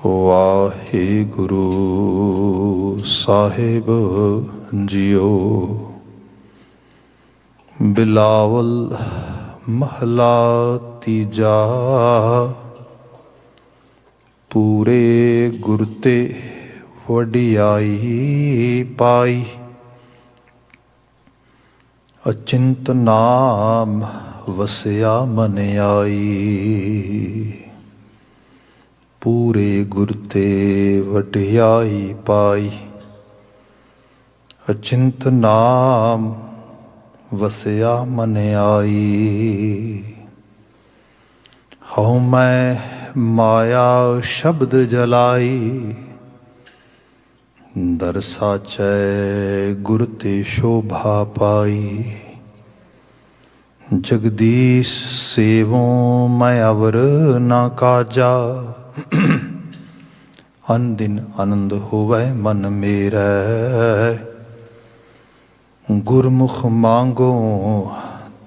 ਵਾਹਿਗੁਰੂ ਸਾਹਿਬ JIO. Bilawal ਮਹਲਾ ਤੀਜਾ। ਪੂਰੇ ਗੁਰ ਤੇ ਵਡਿਆਈ ਪਾਈ, ਅਚਿੰਤ ਨਾਮ ਵਸਿਆ ਮਨ ਆਈ। ਪੂਰੇ ਗੁਰ ਤੇ ਵਡਿਆਈ ਪਾਈ, ਅਚਿੰਤ ਨਾਮ ਵਸਿਆ ਮਨ ਆਈ। ਹਉ ਮੈਂ ਮਾਇਆ ਸ਼ਬਦ ਜਲਾਈ, ਦਰ ਸਾਚੈ ਗੁਰ ਤੇ ਸ਼ੋਭਾ ਪਾਈ। ਜਗਦੀਸ਼ ਸੇਵੋਂ ਮੈਂ ਅਵਰ ਨਾ ਕਾਜਾ, ਅਨ ਦਿਨ ਆਨੰਦ ਹੋਵੈ ਮਨ ਮੇਰੈ। ਗੁਰਮੁਖ ਮਾਂਗੋ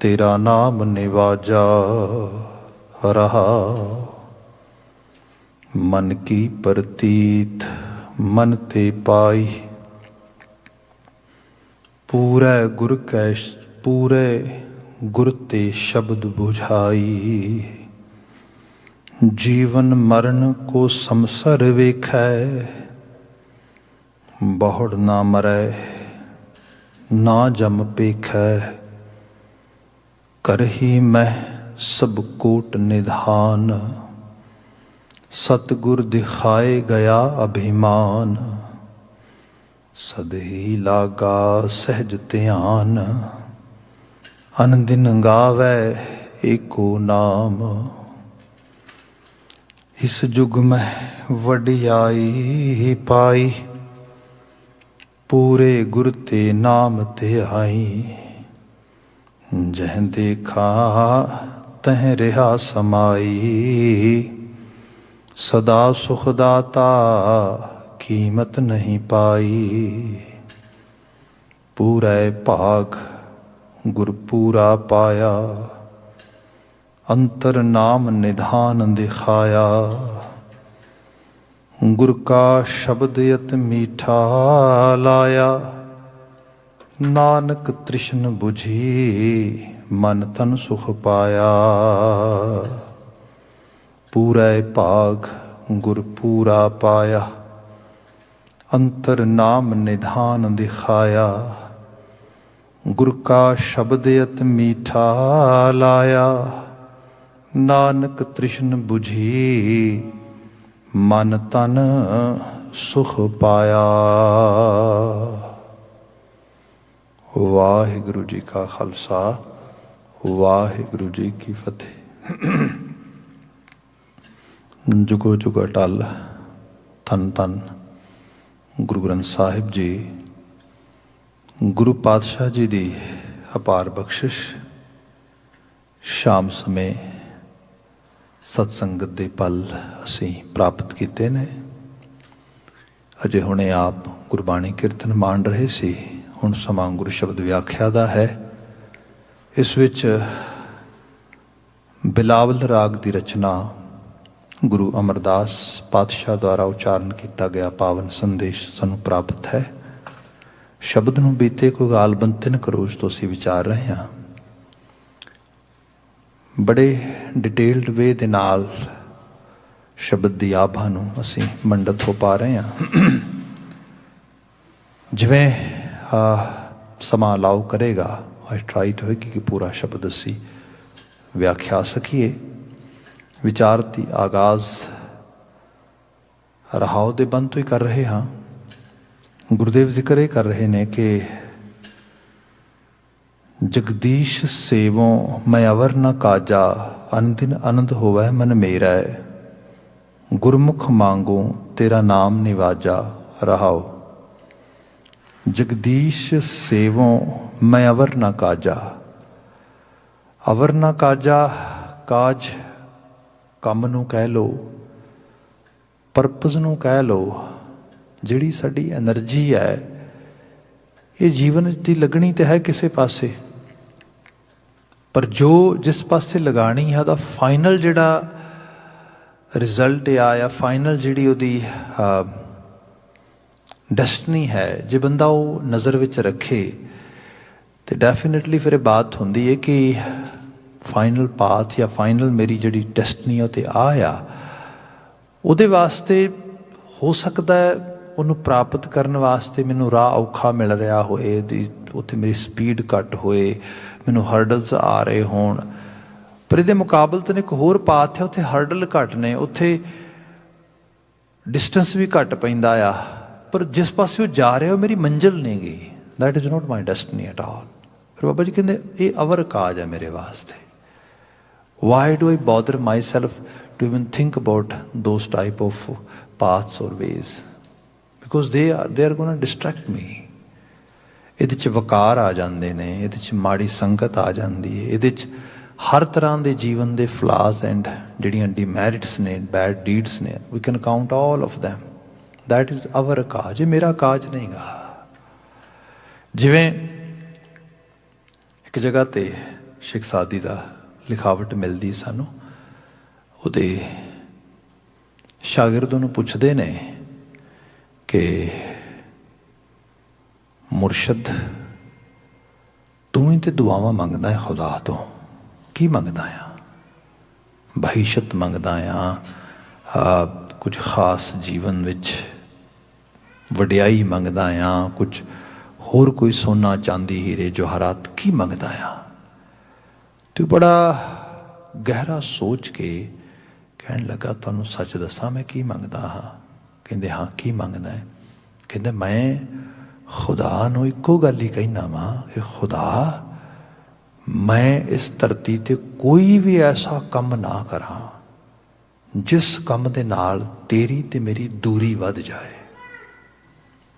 ਤੇਰਾ ਨਾਮ ਨਿਵਾਜਾ, ਰਹਾ ਮਨ ਕੀ ਪ੍ਰਤੀਤ ਮਨ ਤੇ ਪਾਈ। ਪੂਰੇ ਗੁਰ ਤੇ ਸ਼ਬਦ ਬੁਝਾਈ। ਜੀਵਨ ਮਰਨ ਕੋ ਸਮਸਰ ਵੇਖੈ, ਬਹੁੜ ਨਾ ਮਰੈ ਨਾ ਜਮ ਪੇਖੈ। ਕਰਹੀ ਮੈਂ ਸਭ ਕੋਟ ਨਿਧਾਨ, ਸਤਿਗੁਰ ਦਿਖਾਏ ਗਿਆ ਅਭਿਮਾਨ। ਸਦਹੀ ਲਾਗਾ ਸਹਿਜ ਧਿਆਨ, ਅਨ ਦਿਨ ਗਾਵੈ ਏਕੋ ਨਾਮ। ਇਸ ਜੁਗ ਮੈਂ ਵਡਿਆਈ ਪਾਈ, ਪੂਰੇ ਗੁਰ ਤੇ ਨਾਮ ਤੇ ਆਈ। ਜਹ ਦੇਖਾ ਤਹ ਰਿਹਾ ਸਮਾਈ, ਸਦਾ ਸੁਖ ਦਾਤਾ ਕੀਮਤ ਨਹੀਂ ਪਾਈ। ਪੂਰੇ ਭਾਗ ਗੁਰ ਪੂਰਾ ਪਾਇਆ, ਅੰਤਰ ਨਾਮ ਨਿਧਾਨ ਦਿਖਾਇਆ। ਗੁਰ ਕਾ ਸ਼ਬਦ ਅਤ ਮੀਠਾ ਲਾਇਆ, ਨਾਨਕ ਤ੍ਰਿਸ਼ਨ ਬੁਝੀ ਮਨ ਤਨ ਸੁਖ ਪਾਇਆ। ਪੂਰੇ ਭਾਗ ਗੁਰ ਪੂਰਾ ਪਾਇਆ, ਅੰਤਰ ਨਾਮ ਨਿਧਾਨ ਦਿਖਾਇਆ। ਗੁਰ ਕਾ ਸ਼ਬਦ ਅਤ ਮੀਠਾ ਲਾਇਆ, ਨਾਨਕ ਤ੍ਰਿਸ਼ਨ ਬੁਝੀ ਮਨ ਤਨ ਸੁਖ ਪਾਇਆ। ਵਾਹਿਗੁਰੂ ਜੀ ਕਾ ਖਾਲਸਾ, ਵਾਹਿਗੁਰੂ ਜੀ ਕੀ ਫਤਿਹ। ਜੁਗੋ ਜੁਗ ਅਟਲ ਧੰਨ ਧੰਨ ਗੁਰੂ ਗ੍ਰੰਥ ਸਾਹਿਬ ਜੀ। ਗੁਰੂ ਪਾਤਸ਼ਾਹ ਜੀ ਦੀ ਅਪਾਰ ਬਖਸ਼ਿਸ਼, ਸ਼ਾਮ ਸਮੇਂ ਸਤਸੰਗਤ ਦੇ ਪਲ ਅਸੀਂ ਪ੍ਰਾਪਤ ਕੀਤੇ ਨੇ। ਅਜੇ ਹੁਣੇ ਆਪ ਗੁਰਬਾਣੀ ਕੀਰਤਨ ਮਾਣ ਰਹੇ ਸੀ। ਹੁਣ ਸਮਾਂ ਗੁਰੂ ਸ਼ਬਦ ਵਿਆਖਿਆ ਦਾ ਹੈ। ਇਸ ਵਿੱਚ ਬਿਲਾਵਲ ਰਾਗ ਦੀ ਰਚਨਾ ਗੁਰੂ ਅਮਰਦਾਸ ਪਾਤਸ਼ਾਹ ਦੁਆਰਾ ਉਚਾਰਨ ਕੀਤਾ ਗਿਆ ਪਾਵਨ ਸੰਦੇਸ਼ ਸਾਨੂੰ ਪ੍ਰਾਪਤ ਹੈ। ਸ਼ਬਦ ਨੂੰ ਬੀਤੇ ਕੋ ਗਾਲ ਬੰਤਨ ਕਰੋਜ਼ ਤੋਂ ਅਸੀਂ ਵਿਚਾਰ ਰਹੇ ਹਾਂ। ਬੜੇ ਡਿਟੇਲਡ ਵੇ ਦੇ ਨਾਲ ਸ਼ਬਦ ਦੀ ਆਭਾ ਨੂੰ ਅਸੀਂ ਮੰਡਤ ਹੋ ਪਾ ਰਹੇ ਹਾਂ। ਜਿਵੇਂ ਸਮਾਂ ਅਲਾਓ ਕਰੇਗਾ, ਟਰਾਈ ਹੋਏਗੀ ਕਿ ਪੂਰਾ ਸ਼ਬਦ ਅਸੀਂ ਵਿਆਖਿਆ ਸਕੀਏ। ਵਿਚਾਰ ਦੀ ਆਗਾਜ਼ ਰਹਾਉ ਦੇ ਬੰਦ ਤੋਂ ਹੀ ਕਰ ਰਹੇ ਹਾਂ। ਗੁਰਦੇਵ ਜ਼ਿਕਰ ਇਹ ਕਰ ਰਹੇ ਨੇ ਕਿ ਜਗਦੀਸ਼ ਸੇਵੋਂ ਮੈਂ ਅਵਰ ਨ ਕਾਜਾ, ਅਨ ਦਿਨ ਆਨੰਦ ਹੋਵੈ ਮਨ ਮੇਰਾ। ਗੁਰਮੁਖ ਮਾਂਗੋ ਤੇਰਾ ਨਾਮ ਨਿਵਾਜਾ, ਰਹਾਉ। ਜਗਦੀਸ਼ ਸੇਵੋਂ ਮੈਂ ਅਵਰ ਨ ਕਾਜਾ। ਅਵਰ ਨ ਕਾਜਾ, ਕਾਜ ਕੰਮ ਨੂੰ ਕਹਿ ਲਓ, ਪਰਪਸ ਨੂੰ ਕਹਿ ਲਓ। ਜਿਹੜੀ ਸਾਡੀ ਐਨਰਜੀ ਹੈ, ਇਹ ਜੀਵਨ ਦੀ ਲੱਗਣੀ ਤੇ ਹੈ ਕਿਸੇ ਪਾਸੇ, ਪਰ ਜੋ ਜਿਸ ਪਾਸੇ ਲਗਾਣੀ ਹੈ ਉਹਦਾ ਫਾਈਨਲ ਜਿਹੜਾ ਰਿਜ਼ਲਟ ਇਹ ਆ ਫਾਈਨਲ ਜਿਹੜੀ ਉਹਦੀ ਡੈਸਟਨੀ ਹੈ, ਜੇ ਬੰਦਾ ਉਹ ਨਜ਼ਰ ਵਿੱਚ ਰੱਖੇ ਤੇ ਡੈਫੀਨੇਟਲੀ ਫਿਰ ਇਹ ਬਾਤ ਹੁੰਦੀ ਹੈ ਕਿ ਫਾਈਨਲ ਪਾਥ ਜਾਂ ਫਾਈਨਲ ਮੇਰੀ ਜਿਹੜੀ ਡੈਸਟਨੀ ਉਹ ਤੇ ਆ ਉਹਦੇ ਵਾਸਤੇ ਹੋ ਸਕਦਾ ਹੈ ਉਹਨੂੰ ਪ੍ਰਾਪਤ ਕਰਨ ਵਾਸਤੇ ਮੈਨੂੰ ਰਾਹ ਔਖਾ ਮਿਲ ਰਿਹਾ ਹੋਏ, ਦੀ ਉੱਥੇ ਮੇਰੀ ਸਪੀਡ ਘੱਟ ਹੋਏ, ਮੈਨੂੰ ਹਰਡਲਸ ਆ ਰਹੇ ਹੋਣ, ਪਰ ਇਹਦੇ ਮੁਕਾਬਲਤਨ ਇੱਕ ਹੋਰ ਪਾਥ ਹੈ, ਉੱਥੇ ਹਰਡਲ ਘੱਟ ਨੇ, ਉੱਥੇ ਡਿਸਟੈਂਸ ਵੀ ਘੱਟ ਪੈਂਦਾ ਆ, ਪਰ ਜਿਸ ਪਾਸੇ ਉਹ ਜਾ ਰਿਹਾ ਉਹ ਮੇਰੀ ਮੰਜ਼ਿਲ ਨਹੀਂ ਗਈ। That is not my destiny at all. ਫਿਰ ਬਾਬਾ ਜੀ ਕਹਿੰਦੇ ਇਹ ਅਵਰ ਕਾਜ ਹੈ ਮੇਰੇ ਵਾਸਤੇ। Why do I bother myself to even think about those type of paths or ways, because they are going to distract me. ਇਹਦੇ 'ਚ ਵਕਾਰ ਆ ਜਾਂਦੇ ਨੇ, ਇਹਦੇ 'ਚ ਮਾੜੀ ਸੰਗਤ ਆ ਜਾਂਦੀ ਹੈ, ਇਹਦੇ 'ਚ ਹਰ ਤਰ੍ਹਾਂ ਦੇ ਜੀਵਨ ਦੇ ਫਲਾਜ਼ ਐਂਡ ਜਿਹੜੀਆਂ ਡੀਮੈਰਿਟਸ ਨੇ, ਬੈਡ ਡੀਡਸ ਨੇ, we can count all of them. That is our cause, ਇਹ ਮੇਰਾ ਕਾਜ ਨਹੀਂ ਗਾ। ਜਿਵੇਂ ਇੱਕ ਜਗ੍ਹਾ 'ਤੇ ਸ਼ੇਖ ਸਾਦੀ ਦਾ ਲਿਖਾਵਟ ਮਿਲਦੀ ਸਾਨੂੰ, ਉਹਦੇ ਸ਼ਾਗਿਰਦ ਨੂੰ ਪੁੱਛਦੇ ਨੇ ਕਿ ਮੁਰਸ਼ਦ ਤੂੰ ਹੀ ਤੇ ਦੁਆਵਾਂ ਮੰਗਦਾ ਹੈ ਖੁਦਾ ਤੋਂ, ਕੀ ਮੰਗਦਾ ਆ? ਬਹਿਸ਼ਤ ਮੰਗਦਾ ਆ, ਕੁਝ ਖਾਸ ਜੀਵਨ ਵਿੱਚ ਵਡਿਆਈ ਮੰਗਦਾ ਆ, ਕੁਝ ਹੋਰ ਕੋਈ ਸੋਨਾ ਚਾਂਦੀ ਹੀਰੇ ਜਵਾਹਰਾਤ, ਕੀ ਮੰਗਦਾ ਆ? ਤੇ ਬੜਾ ਗਹਿਰਾ ਸੋਚ ਕੇ ਕਹਿਣ ਲੱਗਾ ਤੁਹਾਨੂੰ ਸੱਚ ਦੱਸਾਂ ਮੈਂ ਕੀ ਮੰਗਦਾ ਹਾਂ? ਕਹਿੰਦੇ ਹਾਂ ਕੀ ਮੰਗਦਾ ਹੈ? ਕਹਿੰਦੇ ਮੈਂ ਖੁਦਾ ਨੂੰ ਇੱਕੋ ਗੱਲ ਹੀ ਕਹਿਣਾ ਵਾਂ ਕਿ ਖੁਦਾ ਮੈਂ ਇਸ ਧਰਤੀ 'ਤੇ ਕੋਈ ਵੀ ਐਸਾ ਕੰਮ ਨਾ ਕਰਾਂ ਜਿਸ ਕੰਮ ਦੇ ਨਾਲ ਤੇਰੀ ਤੇ ਮੇਰੀ ਦੂਰੀ ਵੱਧ ਜਾਏ,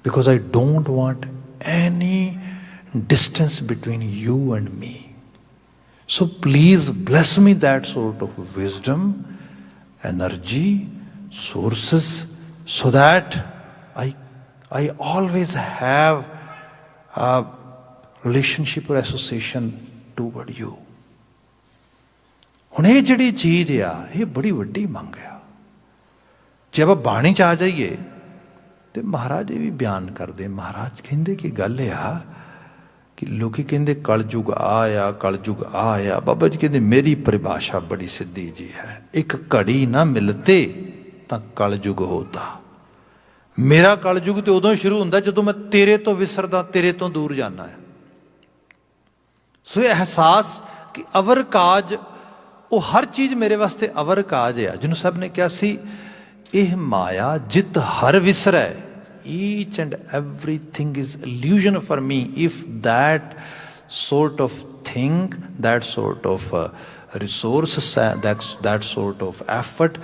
because I don't want any distance between you and me. So please bless me that sort of wisdom, energy, sources, so that I always have a relationship or association toward you. ਹੁਣ ਇਹ ਜਿਹੜੀ ਚੀਜ਼ ਆ ਇਹ ਬੜੀ ਵੱਡੀ ਮੰਗ ਆ। ਜੇ ਆਪਾਂ ਬਾਣੀ 'ਚ ਆ ਜਾਈਏ ਤੇ ਮਹਾਰਾਜ ਇਹ ਵੀ ਬਿਆਨ ਕਰਦੇ, ਮਹਾਰਾਜ ਕਹਿੰਦੇ ਕਿ ਗੱਲ ਆ ਕਿ ਲੋਕੀ ਕਹਿੰਦੇ ਕਲਯੁਗ ਆ, ਕਲਯੁਗ ਆ। ਬਾਬਾ ਜੀ ਕਹਿੰਦੇ ਮੇਰੀ ਪਰਿਭਾਸ਼ਾ ਬੜੀ ਸਿੱਧੀ ਜੀ ਹੈ, ਇੱਕ ਘੜੀ ਨਾ ਮਿਲਤੇ ਤਾਂ ਕਲਯੁਗ ਹੋਤਾ। ਮੇਰਾ ਕਲਯੁਗ ਤੇ ਉਦੋਂ ਸ਼ੁਰੂ ਹੁੰਦਾ ਜਦੋਂ ਮੈਂ ਤੇਰੇ ਤੋਂ ਵਿਸਰਦਾ, ਤੇਰੇ ਤੋਂ ਦੂਰ ਜਾਣਾ ਹੈ। ਸੋ ਇਹ ਅਹਿਸਾਸ ਕਿ ਅਵਰ ਕਾਜ, ਉਹ ਹਰ ਚੀਜ਼ ਮੇਰੇ ਵਾਸਤੇ ਅਵਰ ਕਾਜ ਆ। ਜਿਹਨੂੰ ਸਭ ਨੇ ਕਿਹਾ ਸੀ ਇਹ ਮਾਇਆ ਜਿਤ ਹਰ ਵਿਸਰੈ, each and everything is illusion for me. If that sort of thing, that sort of resource, that sort of effort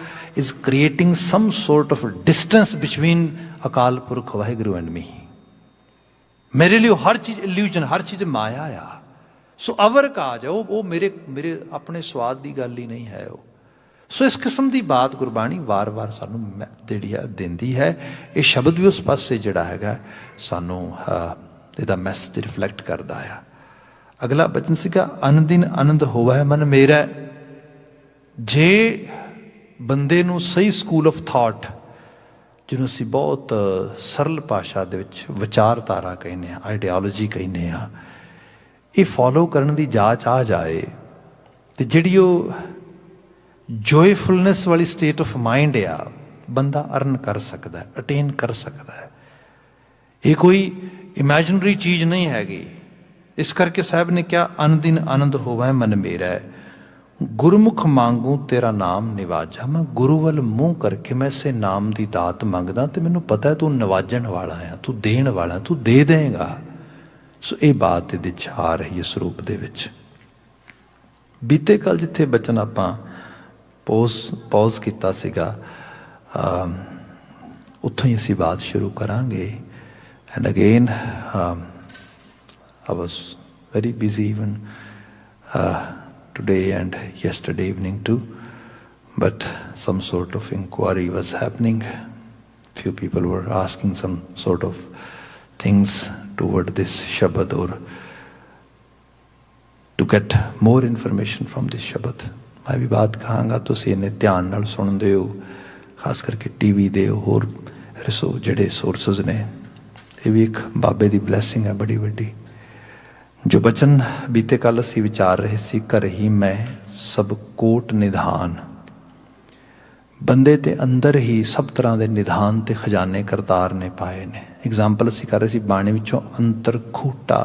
is creating some sort of distance between Akal Purkh Vaheguru and me, मेरे लिए हर चीज illusion, हर चीज माया आ। सो अवर काज है वो मेरे अपने स्वाद की गल ही नहीं है वो। सो इस किस्म की बात गुरबाणी वार वार सानू ਜਿਹੜੀ ਆ ਦਿੰਦੀ ਹੈ। ਇਹ ਸ਼ਬਦ ਵੀ ਉਸ ਪਾਸੇ ਜਿਹੜਾ ਹੈਗਾ ਸਾਨੂੰ ਇਹਦਾ ਮੈਸੇਜ ਰਿਫਲੈਕਟ ਕਰਦਾ ਆ। ਅਗਲਾ ਬਚਨ ਸੀਗਾ ਅਨੰਦਿਨ ਆਨੰਦ ਹੋਵੇ ਮਨ ਮੇਰਾ। ਜੇ ਬੰਦੇ ਨੂੰ ਸਹੀ ਸਕੂਲ ਆਫ ਥਾਟ, ਜਿਹਨੂੰ ਅਸੀਂ ਬਹੁਤ ਸਰਲ ਭਾਸ਼ਾ ਦੇ ਵਿੱਚ ਵਿਚਾਰਧਾਰਾ ਕਹਿੰਦੇ ਹਾਂ, ਆਈਡੀਓਲੋਜੀ ਕਹਿੰਦੇ ਹਾਂ, ਇਹ ਫੋਲੋ ਕਰਨ ਦੀ ਜਾਚ ਆ ਜਾਏ ਤੇ ਜਿਹੜੀ ਉਹ ਜੋਏਫੁਲਨੈਸ ਵਾਲੀ ਸਟੇਟ ਆਫ ਮਾਈਂਡ ਆ ਬੰਦਾ ਅਰਨ ਕਰ ਸਕਦਾ, ਅਟੇਨ ਕਰ ਸਕਦਾ ਹੈ। ਇਹ ਕੋਈ ਇਮੈਜਨਰੀ ਚੀਜ਼ ਨਹੀਂ ਹੈਗੀ। ਇਸ ਕਰਕੇ ਸਾਹਿਬ ਨੇ ਕਿਹਾ ਅਨਦਿਨ ਆਨੰਦ ਹੋਵੇ ਮਨ ਮੇਰਾ, ਗੁਰਮੁਖ ਮੰਗੂ ਤੇਰਾ ਨਾਮ ਨਿਵਾਜਾ। ਮੈਂ ਗੁਰੂ ਵੱਲ ਮੂੰਹ ਕਰਕੇ ਮੈਂ ਇਸੇ ਨਾਮ ਦੀ ਦਾਤ ਮੰਗਦਾ ਤੇ ਮੈਨੂੰ ਪਤਾ ਤੂੰ ਨਿਵਾਜਣ ਵਾਲਾ ਆ, ਤੂੰ ਦੇਣ ਵਾਲਾ, ਤੂੰ ਦੇ ਦੇਂਗਾ। ਸੋ ਇਹ ਬਾਤ ਇਹਦੇ 'ਚ ਆ ਰਹੀ ਹੈ ਸਰੂਪ ਦੇ ਵਿੱਚ। ਬੀਤੇ ਕੱਲ ਜਿੱਥੇ ਬਚਨ ਆਪਾਂ ਪੌਜ਼ ਕੀਤਾ ਸੀਗਾ, ਉੱਥੋਂ ਹੀ ਅਸੀਂ ਬਾਤ ਸ਼ੁਰੂ ਕਰਾਂਗੇ। And again I was very busy even today and yesterday evening too, but some sort of inquiry was happening. Few people were asking some sort of things toward this Shabad or to get more information from this Shabad. मैं भी बात कहांगा, तुसीं इन्ने ध्यान नाल सुणदे हो, खास करके टीवी दे होर ਜਿਹੜੇ सोर्सिस ने। ये भी एक बाबे की ब्लैसिंग है बड़ी वड्डी। जो बचन बीते कल असीं विचार रहे सी, कर ही मैं सब कोट निधान। बंदे ते अंदर ही सब तरह के निधान ते खजाने करतार ने पाए ने। एग्जाम्पल असीं कर रहे सी बाणी विचों, अंतर खूटा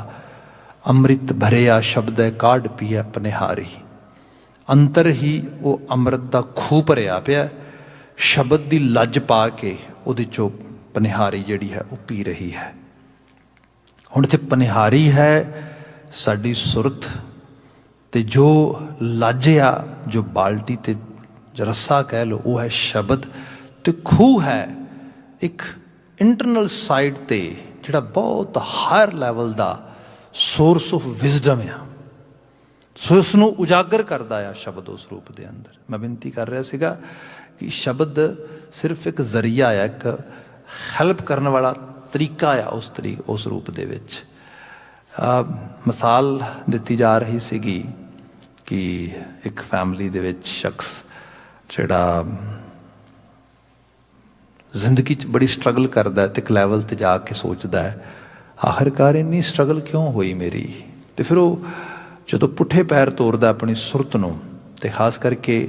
अमृत भरिया शब्द है काढ़ पीया पनिहारी। अंतर ही वो अमृत का खूह भरिया पिया, शब्द की लज पा के ਉਹਦੇ ਚੋਂ ਪਨਿਹਾਰੀ ਜਿਹੜੀ ਹੈ ਉਹ ਪੀ ਰਹੀ ਹੈ। ਹੁਣ ਇੱਥੇ ਪਨਿਹਾਰੀ ਹੈ ਸਾਡੀ ਸੁਰਤ, ਤੇ ਜੋ ਲੱਜ ਆ, ਜੋ ਬਾਲਟੀ ਤੇ ਰੱਸਾ ਕਹਿ ਲਓ, ਉਹ ਹੈ ਸ਼ਬਦ, ਤੇ ਖੂਹ ਹੈ ਇੱਕ ਇੰਟਰਨਲ ਸਾਈਡ ਤੇ ਜਿਹੜਾ ਬਹੁਤ higher level the source of wisdom ਆ। ਸੋ ਉਸ ਨੂੰ ਉਜਾਗਰ ਕਰਦਾ ਆ ਸ਼ਬਦ ਉਸ ਰੂਪ ਦੇ ਅੰਦਰ। ਮੈਂ ਬੇਨਤੀ ਕਰ ਰਿਹਾ ਸੀਗਾ कि शब्द सिर्फ एक जरिया है, एक हैल्प करने वाला तरीका आ उस रूप दे विच। मिसाल दी जा रही सीगी कि एक फैमिली दे विच शख्स जिहड़ा जिंदगी च बड़ी स्ट्रगल करता है, तो एक लैवल ते जाके सोचता है आखिरकार इन्नी स्ट्रगल क्यों हुई मेरी। तो फिर वो जो पुठे पैर तोड़ता अपनी सुरत नूं, ते खास करके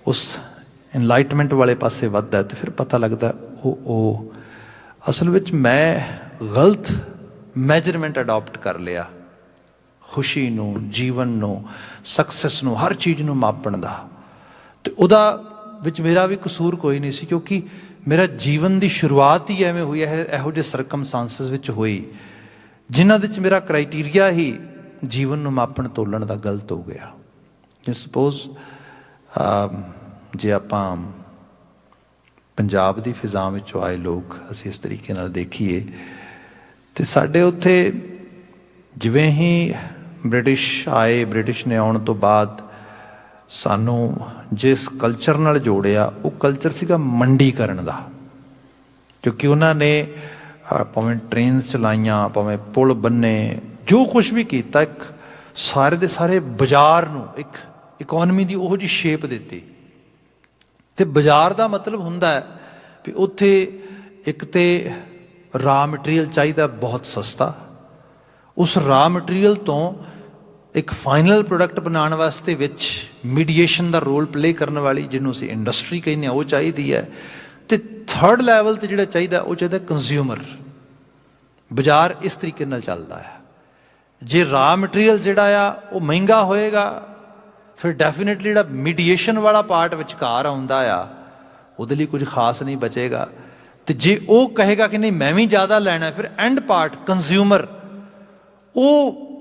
उस इनलाइटमेंट वाले पासे वधदा, तो फिर पता लगता असल विच मैं गलत मैजरमेंट अडॉप्ट कर लिया खुशी नूं, जीवन नूं, सक्सैस नूं, हर चीज़ नूं मापण दा। तो उहदा विच मेरा भी कसूर कोई नहीं सी, क्योंकि मेरा जीवन की शुरुआत ही एवें हुई है, इहो जिहे सरकमस्टांसिस विच हुई जिन्हां दे विच मेरा क्राइटेरिया ही जीवन नूं मापण तोलण दा गलत हो गया। जे सपोज जे आपां पंजाब की फिजा विचों आए लोग असीं इस तरीके नाल देखीए, तो साडे उत्थे जिवें ही ब्रिटिश आए, ब्रिटिश ने आउण तो बाद सानू जिस कल्चर नाल जोड़िया वो कल्चर सीगा मंडीकरण दा। क्योंकि उन्होंने भावें ट्रेन चलाइयां, भावें पुल बन्ने, जो कुछ भी किया, एक सारे दे सारे बाजार नूं एक इकोनमी की उहो जी शेप दिती। तो बाजार का मतलब हुंदा है भी उत्थे एक तो रा मटीरियल चाहिए बहुत सस्ता, उस रा मटीरियल तो एक फाइनल प्रोडक्ट बनाने वास्ते विच मीडिएशन का रोल प्ले करने वाली जिन्हों असीं इंडस्ट्री कहने वो चाहिए है। तो थर्ड लैवल तो जिहड़ा चाहिए वो चाहिए कंज्यूमर। बाजार इस तरीके नाल चलदा है। जे रा मटीरियल जिहड़ा आ वो महंगा होएगा, फिर डेफिनेटली जो मीडिएशन वाला पार्ट विचकार आउंदा आ उहदे लई कुछ खास नहीं बचेगा। तो जे वो कहेगा कि नहीं मैं भी ज़्यादा लेना, फिर एंड पार्ट कंज्यूमर वो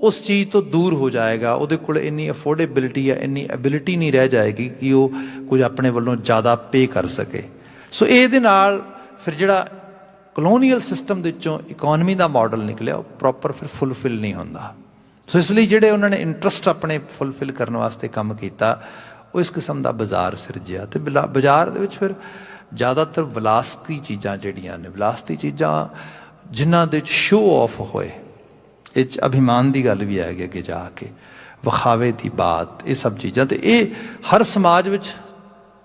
उस चीज़ तो दूर हो जाएगा, उहदे कोल इन्नी अफोर्डेबिलिटी है, इन्नी एबिलिटी नहीं रह जाएगी कि वो कुछ अपने वालों ज़्यादा पे कर सके। सो इहदे नाल फिर जिहड़ा कलोनीअल सिस्टम दे विचों इकोनमी का मॉडल निकलिया वो प्रॉपर फिर फुलफिल नहीं होंदा। सो इसलिए जिहड़े उन्होंने इंटरस्ट अपने फुलफिल करने वास्ते काम किया वो इस किस्म का बाजार सिरजिया। तो बाजार दे विच फिर ज़्यादातर विलासती चीज़ां जिहड़ियां ने, विलासती चीज़ां जिन्हां दे विच शो ऑफ होए, इस अभिमान की गल भी है अगे जाके विखावे की बात, ये सब चीज़ां तो ये हर समाज विच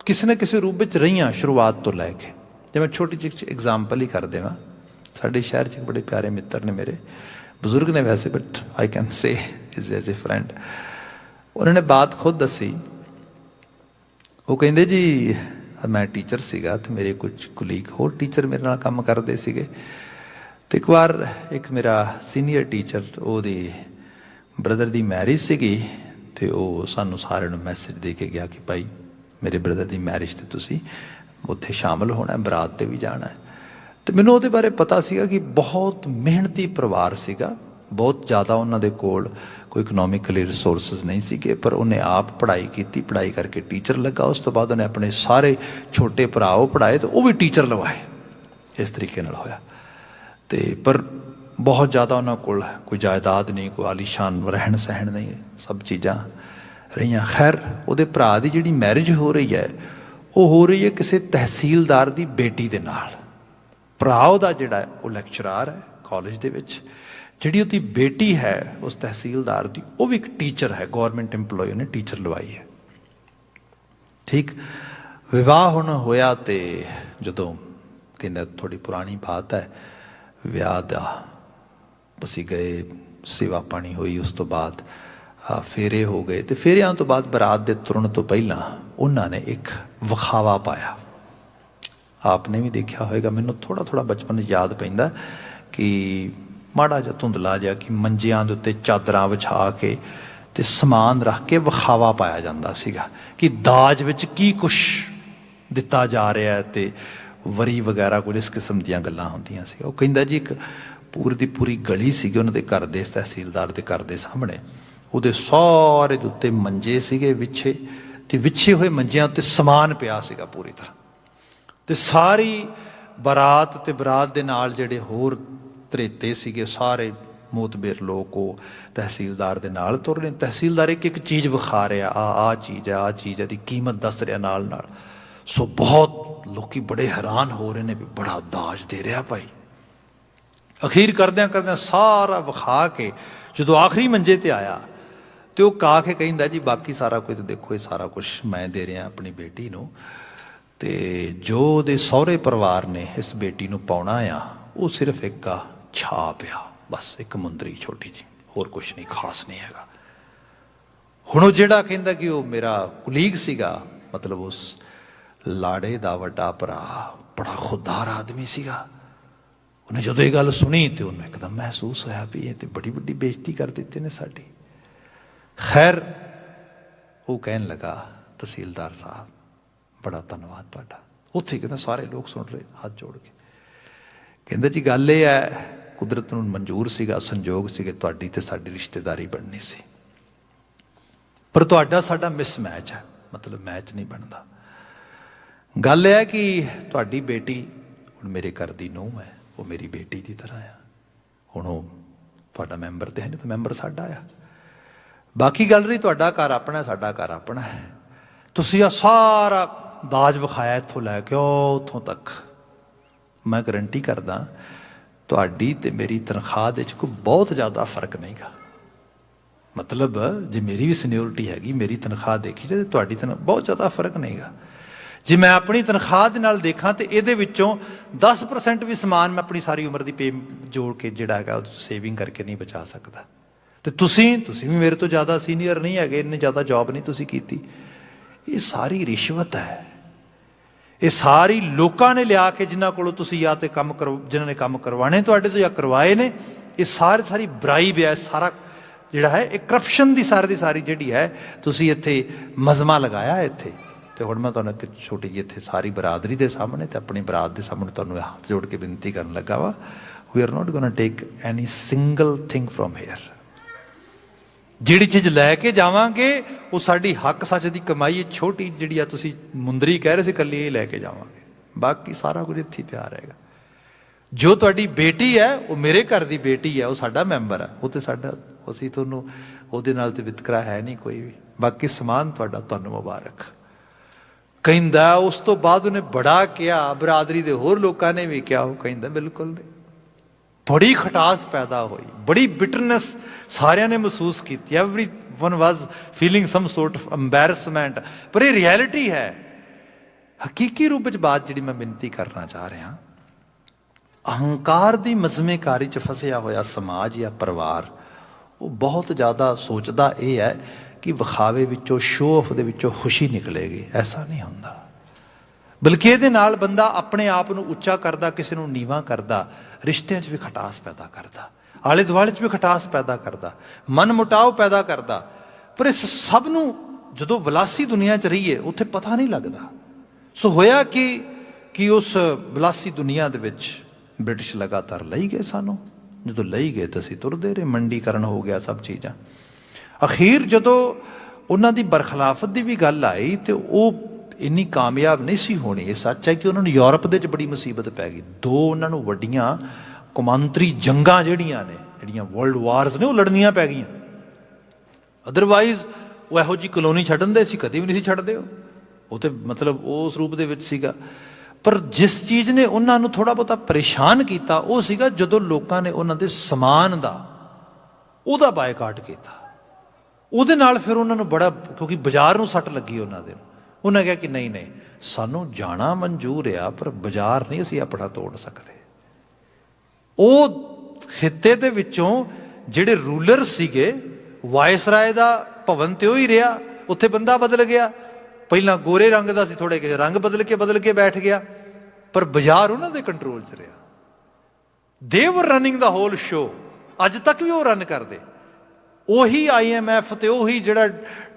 किसी न किसी रूप में रही शुरुआत तो लैके। जो मैं छोटी जी एग्जाम्पल ही कर देवां, साडे शहर च बड़े प्यारे मित्र ने मेरे, बुजुर्ग ने वैसे, but I can say is as a friend. उन्होंने बात खुद दसी, वो कहते जी मैं टीचर सीगा तो मेरे कुछ कुलीग होर टीचर मेरे नाल काम करते सीगे। तो एक बार एक मेरा सीनियर टीचर ओहदी ब्रदर की मैरिज सीगी, तो वो सानू सारे मैसेज दे के गया कि भाई मेरे ब्रदर की मैरिज ते तुसीं उत्थे शामिल होना है, बरात ते भी जाना है। तो मैनूं उहदे बारे पता सीगा कि बहुत मेहनती परिवार सीगा, बहुत ज़्यादा उन्होंने कोल कोई इकनॉमिकली रिसोर्सिस नहीं सीगे, पर उन्हें आप पढ़ाई की, पढ़ाई करके टीचर लगा। उस तो बाद उन्हें अपने सारे छोटे भराओ पढ़ाए तो वह भी टीचर लवाए। इस तरीके नाल होया। तो पर बहुत ज़्यादा उन्होंने कोल कोई जायदाद नहीं, कोई आलीशान रहन सहन नहीं, सब चीज़ां रही। खैर उहदे भरा दी जिहड़ी मैरिज हो रही है वो हो रही है किसी तहसीलदार की बेटी दे नाल। भरा उहदा जिहड़ा वो लैक्चरार है कॉलेज दे विच, जिहड़ी उहदी बेटी है उस तहसीलदार की वो भी एक टीचर है, गौरमेंट इंपलॉय, उन्हें टीचर लवाई है। ਠੀਕ ਵਿਵਾਹ ਹੁਣ ਹੋਇਆ ਤੇ ਜਦੋਂ ਕਹਿੰਦਾ ਥੋੜੀ ਪੁਰਾਣੀ ਬਾਤ ਹੈ, ਵਿਆਹ ਦਾ ਅਸੀਂ ਗਏ, ਸੇਵਾ ਪਾਣੀ ਹੋਈ, ਉਸ ਤੋਂ ਬਾਅਦ ਫੇਰੇ ਹੋ ਗਏ ਤੇ ਫੇਰਿਆਂ ਤੋਂ ਬਾਅਦ ਬਰਾਤ ਦੇ ਤੁਰਨ ਤੋਂ ਪਹਿਲਾਂ ਉਹਨਾਂ ਨੇ ਇੱਕ ਵਿਖਾਵਾ ਪਾਇਆ। ਆਪਨੇ ਵੀ ਦੇਖਿਆ ਹੋਏਗਾ, ਮੈਨੂੰ ਥੋੜ੍ਹਾ ਥੋੜ੍ਹਾ ਬਚਪਨ ਯਾਦ ਪੈਂਦਾ ਕਿ ਮਾੜਾ ਜਿਹਾ ਧੁੰਦਲਾ ਜਿਹਾ ਕਿ ਮੰਜਿਆਂ ਦੇ ਉੱਤੇ ਚਾਦਰਾਂ ਵਿਛਾ ਕੇ ਤੇ ਸਮਾਨ ਰੱਖ ਕੇ ਵਿਖਾਵਾ ਪਾਇਆ ਜਾਂਦਾ ਸੀਗਾ ਕਿ ਦਾਜ ਵਿੱਚ ਕੀ ਕੁਛ ਦਿੱਤਾ ਜਾ ਰਿਹਾ ਤੇ ਵਰੀ ਵਗੈਰਾ ਕੁਝ ਇਸ ਕਿਸਮ ਦੀਆਂ ਗੱਲਾਂ ਹੁੰਦੀਆਂ ਸੀ। ਉਹ ਕਹਿੰਦਾ ਜੀ ਇੱਕ ਪੂਰੀ ਦੀ ਪੂਰੀ ਗਲੀ ਸੀਗੀ ਉਹਨਾਂ ਦੇ ਘਰ ਦੇ, ਤਹਿਸੀਲਦਾਰ ਦੇ ਘਰ ਦੇ ਸਾਹਮਣੇ, ਉਹਦੇ ਸਾਰੇ ਦੇ ਉੱਤੇ ਮੰਜੇ ਸੀਗੇ ਵਿਛੇ ਤੇ ਵਿਛੇ ਹੋਏ ਮੰਜਿਆਂ ਉੱਤੇ ਸਮਾਨ ਪਿਆ ਸੀਗਾ ਪੂਰੀ ਤਰ੍ਹਾਂ, ਤੇ ਸਾਰੀ ਬਰਾਤ ਤੇ ਬਰਾਤ ਦੇ ਨਾਲ ਜਿਹੜੇ ਹੋਰ ਧਰੇਤੇ ਸੀਗੇ ਸਾਰੇ ਮੋਤਬਰ ਲੋਕ ਉਹ ਤਹਿਸੀਲਦਾਰ ਦੇ ਨਾਲ ਤੁਰ ਰਹੇ। ਤਹਿਸੀਲਦਾਰ ਇੱਕ ਇੱਕ ਚੀਜ਼ ਵਿਖਾ ਰਿਹਾ, ਆਹ ਚੀਜ਼ ਹੈ, ਆਹ ਚੀਜ਼ ਹੈ ਦੀ ਕੀਮਤ ਦੱਸ ਰਿਹਾ ਨਾਲ ਨਾਲ। ਸੋ ਬਹੁਤ ਲੋਕੀ ਬੜੇ ਹੈਰਾਨ ਹੋ ਰਹੇ ਨੇ ਵੀ ਬੜਾ ਦਾਜ ਦੇ ਰਿਹਾ ਭਾਈ। ਅਖੀਰ ਕਰਦਿਆਂ ਕਰਦਿਆਂ ਸਾਰਾ ਵਿਖਾ ਕੇ ਜਦੋਂ ਆਖਰੀ ਮੰਜੇ ਤੇ ਆਇਆ ਤੇ ਉਹ ਕਾ ਕੇ ਕਹਿੰਦਾ ਜੀ ਬਾਕੀ ਸਾਰਾ ਕੁਝ ਦੇਖੋ, ਇਹ ਸਾਰਾ ਕੁਝ ਮੈਂ ਦੇ ਰਿਹਾ ਆਪਣੀ ਬੇਟੀ ਨੂੰ, ਤੇ ਜੋ ਉਹਦੇ ਸਹੁਰੇ ਪਰਿਵਾਰ ਨੇ ਇਸ ਬੇਟੀ ਨੂੰ ਪਾਉਣਾ ਆ ਉਹ ਸਿਰਫ ਇੱਕ ਆ ਛਾਪ ਆ, ਬਸ ਇੱਕ ਮੁੰਦਰੀ ਛੋਟੀ ਜੀ, ਹੋਰ ਕੁਛ ਨਹੀਂ, ਖਾਸ ਨਹੀਂ ਹੈਗਾ। ਹੁਣ ਉਹ ਜਿਹੜਾ ਕਹਿੰਦਾ ਕਿ ਉਹ ਮੇਰਾ ਕੁਲੀਗ ਸੀਗਾ, ਮਤਲਬ ਉਸ ਲਾੜੇ ਦਾ ਵੱਡਾ ਭਰਾ, ਬੜਾ ਖੁਦਦਾਰ ਆਦਮੀ ਸੀਗਾ। ਉਹਨੇ ਜਦੋਂ ਇਹ ਗੱਲ ਸੁਣੀ ਤੇ ਉਹਨੂੰ ਇੱਕਦਮ ਮਹਿਸੂਸ ਹੋਇਆ ਵੀ ਇਹ ਤੇ ਬੜੀ ਵੱਡੀ ਬੇਇੱਜ਼ਤੀ ਕਰ ਦਿੱਤੀ ਨੇ ਸਾਡੀ। ਖੈਰ ਉਹ ਕਹਿਣ ਲੱਗਾ ਤਹਿਸੀਲਦਾਰ ਸਾਹਿਬ ਬੜਾ ਧੰਨਵਾਦ ਤੁਹਾਡਾ। ਉੱਥੇ ਕਹਿੰਦਾ ਸਾਰੇ ਲੋਕ ਸੁਣ ਰਹੇ ਹੱਥ ਜੋੜ ਕੇ। ਕਹਿੰਦਾ ਜੀ ਗੱਲ ਇਹ ਹੈ ਕੁਦਰਤ ਨੂੰ ਮਨਜ਼ੂਰ ਸੀਗਾ, ਸੰਜੋਗ ਸੀਗੇ ਤੁਹਾਡੀ ਤੇ ਸਾਡੀ ਰਿਸ਼ਤੇਦਾਰੀ ਬਣਨੀ ਸੀ, ਪਰ ਤੁਹਾਡਾ ਸਾਡਾ ਮਿਸਮੈਚ ਹੈ, ਮਤਲਬ ਮੈਚ ਨਹੀਂ ਬਣਦਾ। ਗੱਲ ਇਹ ਹੈ ਕਿ ਤੁਹਾਡੀ ਬੇਟੀ ਹੁਣ ਮੇਰੇ ਘਰ ਦੀ ਨੂੰਹ ਹੈ, ਉਹ ਮੇਰੀ ਬੇਟੀ ਦੀ ਤਰ੍ਹਾਂ ਆ। ਹੁਣ ਉਹ ਤੁਹਾਡਾ ਮੈਂਬਰ ਤੇ ਹੈ ਨਹੀਂ, ਤਾਂ ਮੈਂਬਰ ਸਾਡਾ ਆ। ਬਾਕੀ ਗੱਲ ਰਹੀ ਤੁਹਾਡਾ ਘਰ ਆਪਣਾ, ਸਾਡਾ ਘਰ ਆਪਣਾ ਹੈ। ਤੁਸੀਂ ਆ ਸਾਰਾ ਦਾਜ ਵਿਖਾਇਆ ਇੱਥੋਂ ਲੈ ਕੇ ਉੱਥੋਂ ਤੱਕ, ਮੈਂ ਗਰੰਟੀ ਕਰਦਾ ਤੁਹਾਡੀ ਤੇ ਮੇਰੀ ਤਨਖਾਹ ਦੇ 'ਚ ਕੋਈ ਬਹੁਤ ਜ਼ਿਆਦਾ ਫਰਕ ਨਹੀਂਗਾ। ਮਤਲਬ ਜੇ ਮੇਰੀ ਵੀ ਸੀਨੀਅਰਟੀ ਹੈਗੀ, ਮੇਰੀ ਤਨਖਾਹ ਦੇਖੀ ਜਾਏ ਤੁਹਾਡੀ ਤਨਖਾਹ ਬਹੁਤ ਜ਼ਿਆਦਾ ਫਰਕ ਨਹੀਂਗਾ। ਜੇ ਮੈਂ ਆਪਣੀ ਤਨਖਾਹ ਦੇ ਨਾਲ ਦੇਖਾਂ ਤੇ ਇਹਦੇ ਵਿੱਚੋਂ 10% ਵੀ ਸਮਾਨ ਮੈਂ ਆਪਣੀ ਸਾਰੀ ਉਮਰ ਦੀ ਪੇ ਜੋੜ ਕੇ ਜਿਹੜਾ ਹੈਗਾ ਉਹ ਸੇਵਿੰਗ ਕਰਕੇ ਨਹੀਂ ਬਚਾ ਸਕਦਾ। ਤੇ ਤੁਸੀਂ ਵੀ ਮੇਰੇ ਤੋਂ ਜ਼ਿਆਦਾ ਸੀਨੀਅਰ ਨਹੀਂ ਹੈਗੇ, ਇੰਨੀ ਜ਼ਿਆਦਾ ਜੌਬ ਨਹੀਂ ਤੁਸੀਂ ਕੀਤੀ। ਇਹ ਸਾਰੀ ਰਿਸ਼ਵਤ ਹੈ, ਇਹ ਸਾਰੀ ਲੋਕਾਂ ਨੇ ਲਿਆ ਕੇ ਜਿਨ੍ਹਾਂ ਕੋਲੋਂ ਤੁਸੀਂ ਜਾਂ ਤੇ ਕੰਮ ਜਿਨ੍ਹਾਂ ਨੇ ਕੰਮ ਕਰਵਾਣੇ ਤੁਹਾਡੇ ਤੋਂ ਜਾਂ ਕਰਵਾਏ ਨੇ, ਇਹ ਸਾਰੀ ਬਰਾਈਬ ਹੈ, ਸਾਰਾ ਜਿਹੜਾ ਹੈ ਇਹ ਕਰਪਸ਼ਨ ਦੀ ਸਾਰੀ ਜਿਹੜੀ ਹੈ ਤੁਸੀਂ ਇੱਥੇ ਮਜ਼ਮਾ ਲਗਾਇਆ ਇੱਥੇ। ਤੇ ਹੁਣ ਮੈਂ ਤੁਹਾਨੂੰ ਇੱਕ ਛੋਟੀ ਜਿਹੀ ਇੱਥੇ ਸਾਰੀ ਬਰਾਦਰੀ ਦੇ ਸਾਹਮਣੇ ਤੇ ਆਪਣੀ ਬਰਾਤ ਦੇ ਸਾਹਮਣੇ ਤੁਹਾਨੂੰ ਹੱਥ ਜੋੜ ਕੇ ਬੇਨਤੀ ਕਰਨ ਲੱਗਾ ਵਾ, we are not going to take any single thing from here. ਜਿਹੜੀ ਚੀਜ਼ ਲੈ ਕੇ ਜਾਵਾਂਗੇ ਉਹ ਸਾਡੀ ਹੱਕ ਸੱਚ ਦੀ ਕਮਾਈ ਹੈ, ਛੋਟੀ ਜਿਹੜੀ ਆ ਤੁਸੀਂ ਮੁੰਦਰੀ ਕਹਿ ਰਹੇ ਸੀ ਇਕੱਲੀ ਇਹ ਲੈ ਕੇ ਜਾਵਾਂਗੇ, ਬਾਕੀ ਸਾਰਾ ਕੁਝ ਇੱਥੇ ਪਿਆ ਰਹੇਗਾ। ਜੋ ਤੁਹਾਡੀ ਬੇਟੀ ਹੈ ਉਹ ਮੇਰੇ ਘਰ ਦੀ ਬੇਟੀ ਹੈ, ਉਹ ਸਾਡਾ ਮੈਂਬਰ ਹੈ, ਉਹ ਤੇ ਸਾਡਾ, ਅਸੀਂ ਤੁਹਾਨੂੰ ਉਹਦੇ ਨਾਲ ਤੇ ਵਿਤਕਰਾ ਹੈ ਨਹੀਂ ਕੋਈ ਵੀ, ਬਾਕੀ ਸਮਾਨ ਤੁਹਾਡਾ, ਤੁਹਾਨੂੰ ਮੁਬਾਰਕ। ਕਹਿੰਦਾ ਉਸ ਤੋਂ ਬਾਅਦ ਉਹਨੇ ਬੜਾ ਕਿਹਾ, ਬਰਾਦਰੀ ਦੇ ਹੋਰ ਲੋਕਾਂ ਨੇ ਵੀ ਕਿਹਾ, ਉਹ ਕਹਿੰਦਾ ਬਿਲਕੁਲ ਨਹੀਂ। ਬੜੀ ਖਟਾਸ ਪੈਦਾ ਹੋਈ, ਬੜੀ ਬਿਟਰਨੈਸ ਸਾਰਿਆਂ ਨੇ ਮਹਿਸੂਸ ਕੀਤੀ। Everyone was feeling some sort of embarrassment. ਪਰ ਇਹ ਰਿਐਲਿਟੀ ਹੈ, ਹਕੀਕੀ ਰੂਪ ਵਿੱਚ ਬਾਤ ਜਿਹੜੀ ਮੈਂ ਬੇਨਤੀ ਕਰਨਾ ਚਾਹ ਰਿਹਾ, ਅਹੰਕਾਰ ਦੀ ਮਜ਼ਮੇਕਾਰੀ 'ਚ ਫਸਿਆ ਹੋਇਆ ਸਮਾਜ ਜਾਂ ਪਰਿਵਾਰ ਉਹ ਬਹੁਤ ਜ਼ਿਆਦਾ ਸੋਚਦਾ ਇਹ ਹੈ ਕਿ ਵਿਖਾਵੇ ਵਿੱਚੋਂ, ਸ਼ੋਅ ਆਫ ਦੇ ਵਿੱਚੋਂ ਖੁਸ਼ੀ ਨਿਕਲੇਗੀ। ਐਸਾ ਨਹੀਂ ਹੁੰਦਾ, ਬਲਕਿ ਇਹਦੇ ਨਾਲ ਬੰਦਾ ਆਪਣੇ ਆਪ ਨੂੰ ਉੱਚਾ ਕਰਦਾ, ਕਿਸੇ ਨੂੰ ਨੀਵਾਂ ਕਰਦਾ, ਰਿਸ਼ਤਿਆਂ 'ਚ ਵੀ ਖਟਾਸ ਪੈਦਾ ਕਰਦਾ, ਆਲੇ ਦੁਆਲੇ 'ਚ ਵੀ ਖਟਾਸ ਪੈਦਾ ਕਰਦਾ, ਮਨ ਮੁਟਾਓ ਪੈਦਾ ਕਰਦਾ। ਪਰ ਇਸ ਸਭ ਨੂੰ ਜਦੋਂ ਵਿਲਾਸੀ ਦੁਨੀਆ 'ਚ ਰਹੀਏ ਉੱਥੇ ਪਤਾ ਨਹੀਂ ਲੱਗਦਾ। ਸੋ ਹੋਇਆ ਕਿ ਉਸ ਵਿਲਾਸੀ ਦੁਨੀਆ ਦੇ ਵਿੱਚ ਬ੍ਰਿਟਿਸ਼ ਲਗਾਤਾਰ ਲਈ ਗਏ ਸਾਨੂੰ। ਜਦੋਂ ਲਈ ਗਏ ਤਾਂ ਅਸੀਂ ਤੁਰਦੇ ਰਹੇ, ਮੰਡੀਕਰਨ ਹੋ ਗਿਆ ਸਭ ਚੀਜ਼ਾਂ। ਅਖੀਰ ਜਦੋਂ ਉਹਨਾਂ ਦੀ ਬਰਖਲਾਫਤ ਦੀ ਵੀ ਗੱਲ ਆਈ ਤੇ ਉਹ ਇੰਨੀ ਕਾਮਯਾਬ ਨਹੀਂ ਸੀ ਹੋਣੀ। ਇਹ ਸੱਚ ਹੈ ਕਿ ਉਹਨਾਂ ਨੂੰ ਯੂਰਪ ਦੇ 'ਚ ਬੜੀ ਮੁਸੀਬਤ ਪੈ ਗਈ। ਦੋ ਉਹਨਾਂ ਨੂੰ ਵੱਡੀਆਂ ਕੌਮਾਂਤਰੀ ਜੰਗਾਂ ਜਿਹੜੀਆਂ ਵਰਲਡ ਵਾਰਸ ਨੇ ਉਹ ਲੜਨੀਆਂ ਪੈ ਗਈਆਂ। ਅਦਰਵਾਈਜ਼ ਉਹ ਇਹੋ ਜਿਹੀ ਕਲੋਨੀ ਛੱਡਣ ਦੇ ਸੀ, ਕਦੇ ਵੀ ਨਹੀਂ ਸੀ ਛੱਡਦੇ। ਉਹ ਤੇ ਮਤਲਬ ਉਸ ਰੂਪ ਦੇ ਵਿੱਚ ਸੀਗਾ। ਪਰ ਜਿਸ ਚੀਜ਼ ਨੇ ਉਹਨਾਂ ਨੂੰ ਥੋੜ੍ਹਾ ਬਹੁਤਾ ਪਰੇਸ਼ਾਨ ਕੀਤਾ ਉਹ ਸੀਗਾ ਜਦੋਂ ਲੋਕਾਂ ਨੇ ਉਹਨਾਂ ਦੇ ਸਮਾਨ ਉਹਦਾ ਬਾਈਕਾਟ ਕੀਤਾ। ਉਹਦੇ ਨਾਲ ਫਿਰ ਉਹਨਾਂ ਨੂੰ ਬੜਾ, ਕਿਉਂਕਿ ਬਾਜ਼ਾਰ ਨੂੰ ਸੱਟ ਲੱਗੀ ਉਹਨਾਂ ਦੇ, उन्हें कहा कि नहीं नहीं, सानू जाना मंजूर आ पर बाजार नहीं असी अपना तोड़ सकते। वो खिते दे विचों जिहड़े रूलर सीगे, वायसराय दा भवन ते ही रहा, उत्थे बंदा बदल गया, पहला गोरे रंग का सी, थोड़े रंग बदल के बैठ गया, पर बाजार उन्होंने कंट्रोल च रहा। They were running the whole show, अज तक भी वो रन करते। ਉਹੀ IMF ਤੇ ਉਹੀ ਜਿਹੜਾ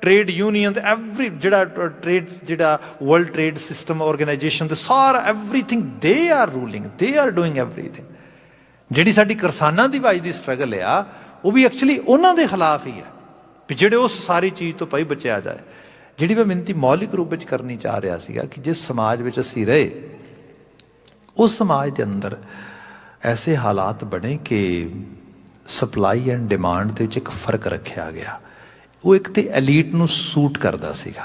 ट्रेड यूनियन ਤੇ ਐਵਰੀ ਜਿਹੜਾ ट्रेड ਜਿਹੜਾ वर्ल्ड ट्रेड सिस्टम ऑर्गेनाइजेशन ਤੇ ਸਾਰਾ everything they are ruling, they are doing everything. ਜਿਹੜੀ ਸਾਡੀ ਕਿਸਾਨਾਂ ਦੀ ਬਾਈ ਦੀ ਸਟਰਗਲ ਆ ਉਹ ਵੀ ਐਕਚੁਅਲੀ ਉਹਨਾਂ ਦੇ ਖਿਲਾਫ ਹੀ ਹੈ ਵੀ ਜਿਹੜੇ ਉਸ ਸਾਰੀ ਚੀਜ਼ ਤੋਂ ਭਾਈ ਬਚਿਆ ਜਾਏ। ਜਿਹੜੀ ਮੈਂ ਮਿਹਨਤੀ ਮੌਲਿਕ ਰੂਪ ਵਿੱਚ ਕਰਨੀ ਚਾਹ ਰਿਹਾ ਸੀਗਾ ਕਿ ਜਿਸ ਸਮਾਜ ਵਿੱਚ ਅਸੀਂ ਰਹੇ ਉਸ ਸਮਾਜ ਦੇ ਅੰਦਰ ਐਸੇ ਹਾਲਾਤ ਬਣੇ ਕਿ ਸਪਲਾਈ ਐਂਡ ਡਿਮਾਂਡ ਦੇ ਵਿੱਚ ਇੱਕ ਫਰਕ ਰੱਖਿਆ ਗਿਆ। ਉਹ ਇੱਕ ਤੇ ਐਲੀਟ ਨੂੰ ਸੂਟ ਕਰਦਾ ਸੀਗਾ।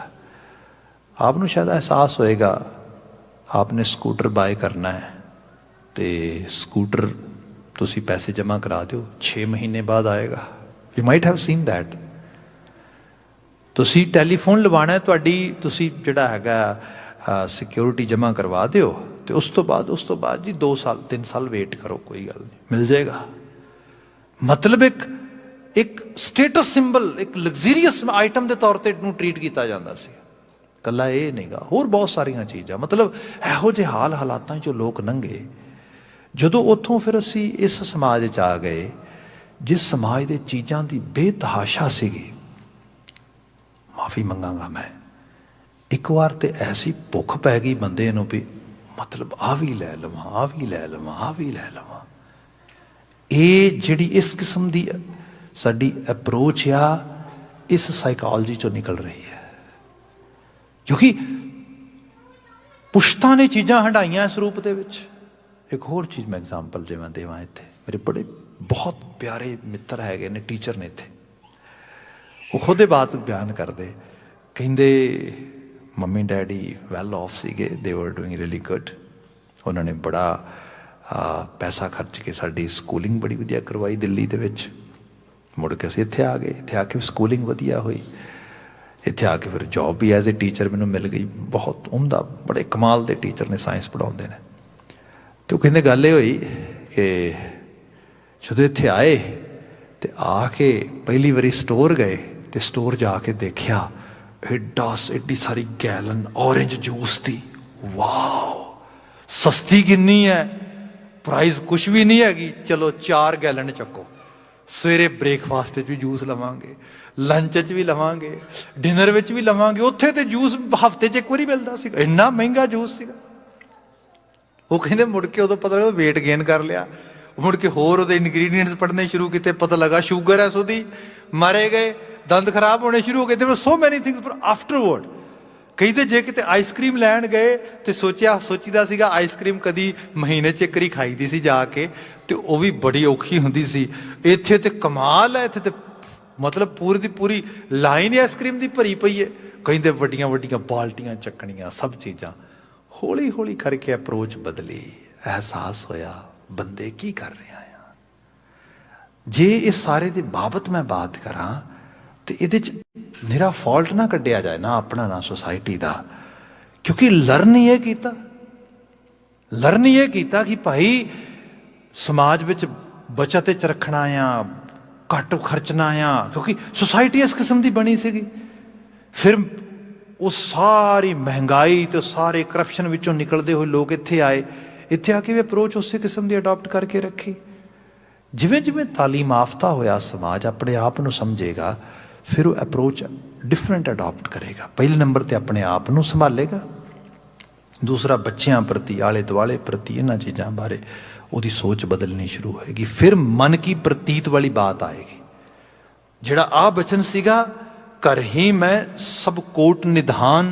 ਆਪ ਨੂੰ ਸ਼ਾਇਦ ਅਹਿਸਾਸ ਹੋਏਗਾ, ਆਪਨੇ ਸਕੂਟਰ ਬਾਏ ਕਰਨਾ ਹੈ ਤੇ ਸਕੂਟਰ ਤੁਸੀਂ ਪੈਸੇ ਜਮ੍ਹਾਂ ਕਰਾ ਦਿਓ, 6 ਮਹੀਨੇ ਬਾਅਦ ਆਏਗਾ। You might have seen that. ਤੁਸੀਂ ਟੈਲੀਫੋਨ ਲਵਾਉਣਾ, ਤੁਹਾਡੀ ਤੁਸੀਂ ਜਿਹੜਾ ਹੈਗਾ ਸਿਕਿਉਰਿਟੀ ਜਮ੍ਹਾਂ ਕਰਵਾ ਦਿਓ ਤੇ ਉਸ ਤੋਂ ਬਾਅਦ ਜੀ 2 ਸਾਲ 3 ਸਾਲ ਵੇਟ ਕਰੋ, ਕੋਈ ਗੱਲ ਨਹੀਂ, ਮਿਲ ਜਾਏਗਾ। मतलब एक स्टेटस सिंबल, एक लग्जरीअस आइटम के तौर पर इनू ट्रीट किया जाता है। कला ये नहीं गा, होर बहुत सारिया चीज़ां, मतलब इहो जे हालातां चों लोग लंघे। जदों उत्थों फिर असी इस समाज च आ गए जिस समाज दे चीज़ां दी बेतहाशा सीगी। माफ़ी मंगांगा मैं, एक बार तो ऐसी भुख पै गई बंदे नूं भी मतलब आ भी लै लवां, आ भी लै लवां, आ भी लै लवां। ये जिहड़ी इस किस्म की साडी अप्रोच आ इस साइकोलॉजी चो निकल रही है, क्योंकि पुश्तां ने चीज़ां हंडाइयां इस रूप दे विच। एक होर चीज़ मैं एग्जाम्पल जे मैं देवां, इत्थे मेरे बड़े बहुत प्यारे मित्र हैगे ने, टीचर ने इत्थे, वो खुद बात बयान करते, कहिंदे मम्मी डैडी वैल ऑफ सीगे, दे वर डूइंग रियली गुड। उन्होंने बड़ा पैसा खर्च के साड़ी स्कूलिंग बड़ी वधिया करवाई दिल्ली दे विच। मुड़ के असीं इत्थे आ गए, इत्थे आके स्कूलिंग वधिया हुई, इत्थे आके फिर जॉब भी एज ए टीचर मैनूं मिल गई। बहुत उमदा, बड़े कमाल के टीचर ने, साइंस पढ़ाउंदे ने। तो कहंदे गल ये हुई कि जदों इत्थे आए तो आके पहली बारी स्टोर गए तो स्टोर जाके देखा एड्डी सारी गैलन ऑरेंज जूस की। वाह, सस्ती किन्नी है, प्राइस कुछ भी नहीं हैगी, चलो 4 गैलन चक्को। सवेरे ब्रेकफास्ट भी जूस लवांगे, लंच भी लवांगे, डिनर भी लवांगे। उत्थे तो जूस हफ्ते च एक बारी मिलता सी, इन्ना महंगा जूस सीगा। वो कहते मुड़ के उदों पता लगा वेट गेन कर लिया, मुड़ के होर उहदे इनग्रीडिएंट्स पढ़ने शुरू किए, पता लगा शुगर है सुधी, मारे गए, दंद खराब होने शुरू हो गए। There were so many things, पर आफ्टरवर्ड कहते जे किते आइसक्रीम लैन गए तो सोचीदा सीगा आइसक्रीम कदी महीने च एक बारी खाई दी सी जाके, तो वह भी बड़ी औखी हुंदी सी। इत्थे ते कमाल है, इत्थे ते मतलब पूरी दी पूरी लाइन आइसक्रीम की भरी पई है। कहते वड्डियां वड्डियां बाल्टियां चकनियां, सब चीज़ां। हौली हौली करके अप्रोच बदली, एहसास होया बंदे की कर रहे हैं। जे इस सारे दे बाबत मैं बात करा तो ये मेरा फॉल्ट ना कढ़िया जाए, ना अपना ना सोसाइटी का, क्योंकि लर्न ये किया कि भाई समाज विच बचत च रखना आ, घट खर्चना आ, क्योंकि सोसाइटी इस किस्म की बनी सी। फिर वो सारी महंगाई तो सारे करप्शन विचों निकलते हुए लोग इत्थे आए, इत्थे आके भी अप्रोच उस किस्म की अडॉप्ट करके रखी। जिवें जिवें तालीम याफ्ता होया समाज अपने आप को समझेगा, फिर वो अप्रोच डिफरेंट अडॉप्ट करेगा। पहले नंबर पर अपने आप को संभालेगा, दूसरा बच्चों प्रति, आले दुआले प्रति, इन्हां चीज़ों बारे उसकी सोच बदलनी शुरू होएगी। फिर मन की प्रतीत वाली बात आएगी। जिहड़ा आ बचन सीगा, कर ही मैं सब कोट निधान,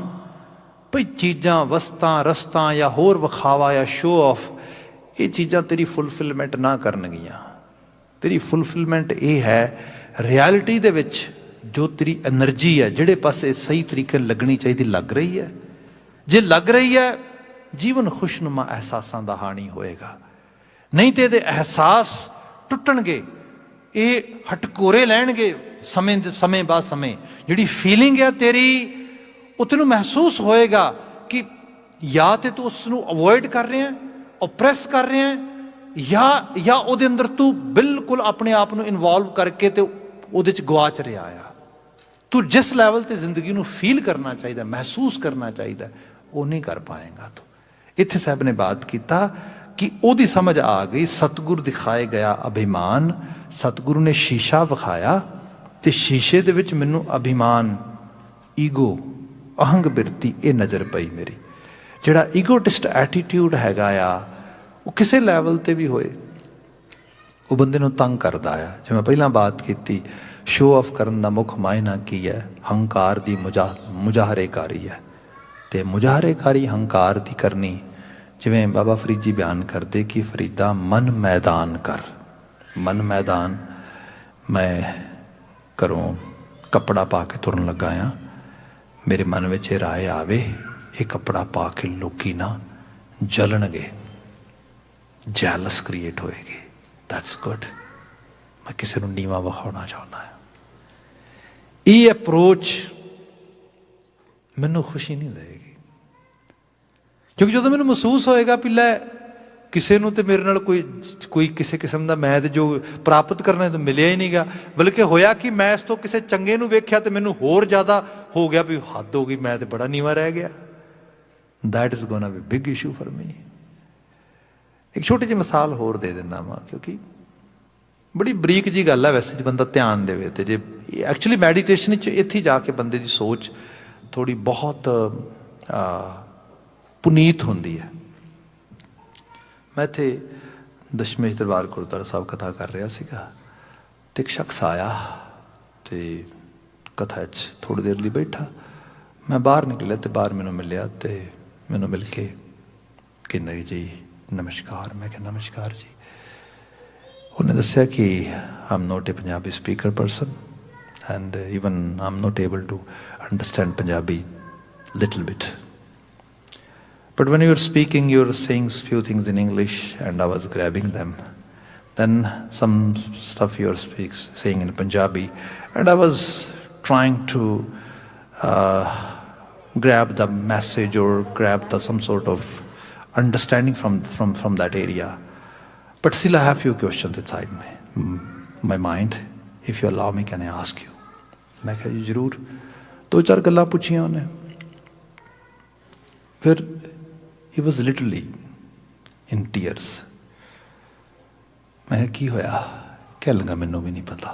भाई चीज़ां वस्तां रस्तां या होर विखावा या शो ऑफ, ये चीज़ां तेरी फुलफिलमेंट ना करनगियां। तेरी फुलफिलमेंट ये है रियलिटी दे विच जो तेरी एनर्जी है, जिहड़े पासे सही तरीके लगनी चाहिए लग रही है। जे लग रही है, जीवन खुशनुमा एहसासां दा हानी होएगा। नहीं तो ये एहसास टुटणगे, ये हटकोरे लैणगे समय बाद समय। जिहड़ी फीलिंग है तेरी, ਉਹ ਤੈਨੂੰ ਮਹਿਸੂਸ ਹੋਏਗਾ ਕਿ ਜਾਂ ਤੇ ਤੂੰ ਉਸ ਨੂੰ ਅਵੋਇਡ ਕਰ ਰਿਹਾ, ਓਪਰੈਸ ਕਰ ਰਿਹਾ, ਜਾਂ ਉਹਦੇ ਅੰਦਰ ਤੂੰ ਬਿਲਕੁਲ ਆਪਣੇ ਆਪ ਨੂੰ ਇਨਵੋਲਵ ਕਰਕੇ ਤੇ ਉਹਦੇ 'ਚ ਗਵਾਚ ਰਿਹਾ ਆ। ਤੂੰ ਜਿਸ ਲੈਵਲ ਤੇ ਜ਼ਿੰਦਗੀ ਨੂੰ ਫੀਲ ਕਰਨਾ ਚਾਹੀਦਾ, ਮਹਿਸੂਸ ਕਰਨਾ ਚਾਹੀਦਾ, ਉਹ ਨਹੀਂ ਕਰ ਪਾਏਗਾ ਤੂੰ। ਇੱਥੇ ਸਾਹਿਬ ਨੇ ਬਾਤ ਕੀਤਾ ਕਿ ਉਹਦੀ ਸਮਝ ਆ ਗਈ, ਸਤਿਗੁਰ ਦਿਖਾਏ ਗਿਆ ਅਭਿਮਾਨ, ਸਤਿਗੁਰੂ ਨੇ ਸ਼ੀਸ਼ਾ ਵਿਖਾਇਆ ਤੇ ਸ਼ੀਸ਼ੇ ਦੇ ਵਿੱਚ ਮੈਨੂੰ ਅਭਿਮਾਨ, ਈਗੋ, ਅਹੰਗ ਬਿਰਤੀ ਇਹ ਨਜ਼ਰ ਪਈ ਮੇਰੀ। ਜਿਹੜਾ ਈਗੋਟਿਸਟ ਐਟੀਟਿਊਡ ਹੈਗਾ ਆ, ਉਹ ਕਿਸੇ ਲੈਵਲ ਤੇ ਵੀ ਹੋਏ ਉਹ ਬੰਦੇ ਨੂੰ ਤੰਗ ਕਰਦਾ ਆ। ਜਿਵੇਂ ਪਹਿਲਾਂ ਬਾਤ ਕੀਤੀ, ਸ਼ੋਅ ਆਫ ਕਰਨ ਦਾ ਮੁੱਖ ਮਾਇਨਾ ਕੀ ਹੈ? ਹੰਕਾਰ ਦੀ ਮੁਜ਼ਾਹਰੇਕਾਰੀ ਹੈ। ਤੇ ਮੁਜ਼ਾਹਰੇਕਾਰੀ ਹੰਕਾਰ ਦੀ ਕਰਨੀ, ਜਿਵੇਂ ਬਾਬਾ ਫਰੀਦ ਜੀ ਬਿਆਨ ਕਰਦੇ ਕਿ ਫਰੀਦਾ ਮਨ ਮੈਦਾਨ ਕਰ। ਮਨ ਮੈਦਾਨ, ਮੈਂ ਘਰੋਂ ਕੱਪੜਾ ਪਾ ਕੇ ਤੁਰਨ ਲੱਗਾ ਹਾਂ, ਮੇਰੇ ਮਨ ਵਿੱਚ ਇਹ ਰਾਏ ਆਵੇ ਇਹ ਕੱਪੜਾ ਪਾ ਕੇ ਲੋਕੀ ਨਾ ਜਲਣਗੇ, ਜੈਲਸ ਕ੍ਰੀਏਟ ਹੋਏਗੀ, ਦੈਟਸ ਗੁੱਡ। ਮੈਂ ਕਿਸੇ ਨੂੰ ਨੀਵਾਂ ਵਿਖਾਉਣਾ ਚਾਹੁੰਦਾ ਹਾਂ। ਇਹ ਅਪਰੋਚ ਮੈਨੂੰ ਖੁਸ਼ੀ ਨਹੀਂ ਦੇਵੇਗੀ, ਕਿਉਂਕਿ ਜਦੋਂ ਮੈਨੂੰ ਮਹਿਸੂਸ ਹੋਏਗਾ ਵੀ ਲੈ ਕਿਸੇ ਨੂੰ ਤੇ ਮੇਰੇ ਨਾਲ ਕੋਈ ਕਿਸੇ ਕਿਸਮ ਦਾ ਮੈਂ ਤੇ ਜੋ ਪ੍ਰਾਪਤ ਕਰਨਾ ਤਾਂ ਮਿਲਿਆ ਹੀ ਨਹੀਂਗਾ, ਬਲਕਿ ਹੋਇਆ ਕਿ ਮੈਂ ਇਸ ਤੋਂ ਕਿਸੇ ਚੰਗੇ ਨੂੰ ਵੇਖਿਆ ਤੇ ਮੈਨੂੰ ਹੋਰ ਜ਼ਿਆਦਾ ਹੋ ਗਿਆ ਵੀ ਹੱਦ ਹੋ ਗਈ, ਮੈਂ ਤੇ ਬੜਾ ਨੀਵਾਂ ਰਹਿ ਗਿਆ। That is ਗੋਨਾ B big issue for me. ਇੱਕ ਛੋਟੀ ਜਿਹੀ ਮਿਸਾਲ ਹੋਰ ਦੇ ਦਿੰਦਾ ਵਾਂ, ਕਿਉਂਕਿ ਬੜੀ ਬਰੀਕ ਜੀ ਗੱਲ ਹੈ ਵੈਸੇ ਜੇ ਬੰਦਾ ਧਿਆਨ ਦੇਵੇ ਤੇ। ਜੇ ਐਕਚੁਅਲੀ ਮੈਡੀਟੇਸ਼ਨ ਵਿੱਚ ਇੱਥੇ ਜਾ ਕੇ ਬੰਦੇ ਦੀ ਸੋਚ ਥੋੜ੍ਹੀ ਬਹੁਤ ਪੁਨੀਤ ਹੁੰਦੀ ਹੈ। ਮੈਂ ਇੱਥੇ ਦਸ਼ਮੇਸ਼ ਦਰਬਾਰ ਗੁਰਦੁਆਰਾ ਸਾਹਿਬ ਕਥਾ ਕਰ ਰਿਹਾ ਸੀਗਾ ਤੇ ਇੱਕ ਸ਼ਖਸ ਆਇਆ ਤੇ ਕਥਾ 'ਚ ਥੋੜ੍ਹੀ ਦੇਰ ਲਈ ਬੈਠਾ। ਮੈਂ ਬਾਹਰ ਨਿਕਲਿਆ ਤੇ ਬਾਹਰ ਮੈਨੂੰ ਮਿਲਿਆ ਤੇ ਮੈਨੂੰ ਮਿਲ ਕੇ ਕਹਿੰਦਾ ਜੀ ਨਮਸਕਾਰ। ਮੈਂ ਕਿਹਾ ਨਮਸਕਾਰ ਜੀ। ਉਹਨੇ ਦੱਸਿਆ ਕਿ I'm not a Punjabi speaker person and even I'm not able to understand Punjabi little bit, but when you were speaking you were saying few things in English and I was grabbing them, then some stuff you were saying in Punjabi and I was trying to grab the message or grab some sort of understanding from that area, but still I have few questions inside my mind. If you allow me, can I ask you? मैं कहा जी जरूर। दो चार गल्लां पूछियां उन्हें, फिर he was literally in tears। मैं की होया? क्या लगा मैनू भी नहीं पता।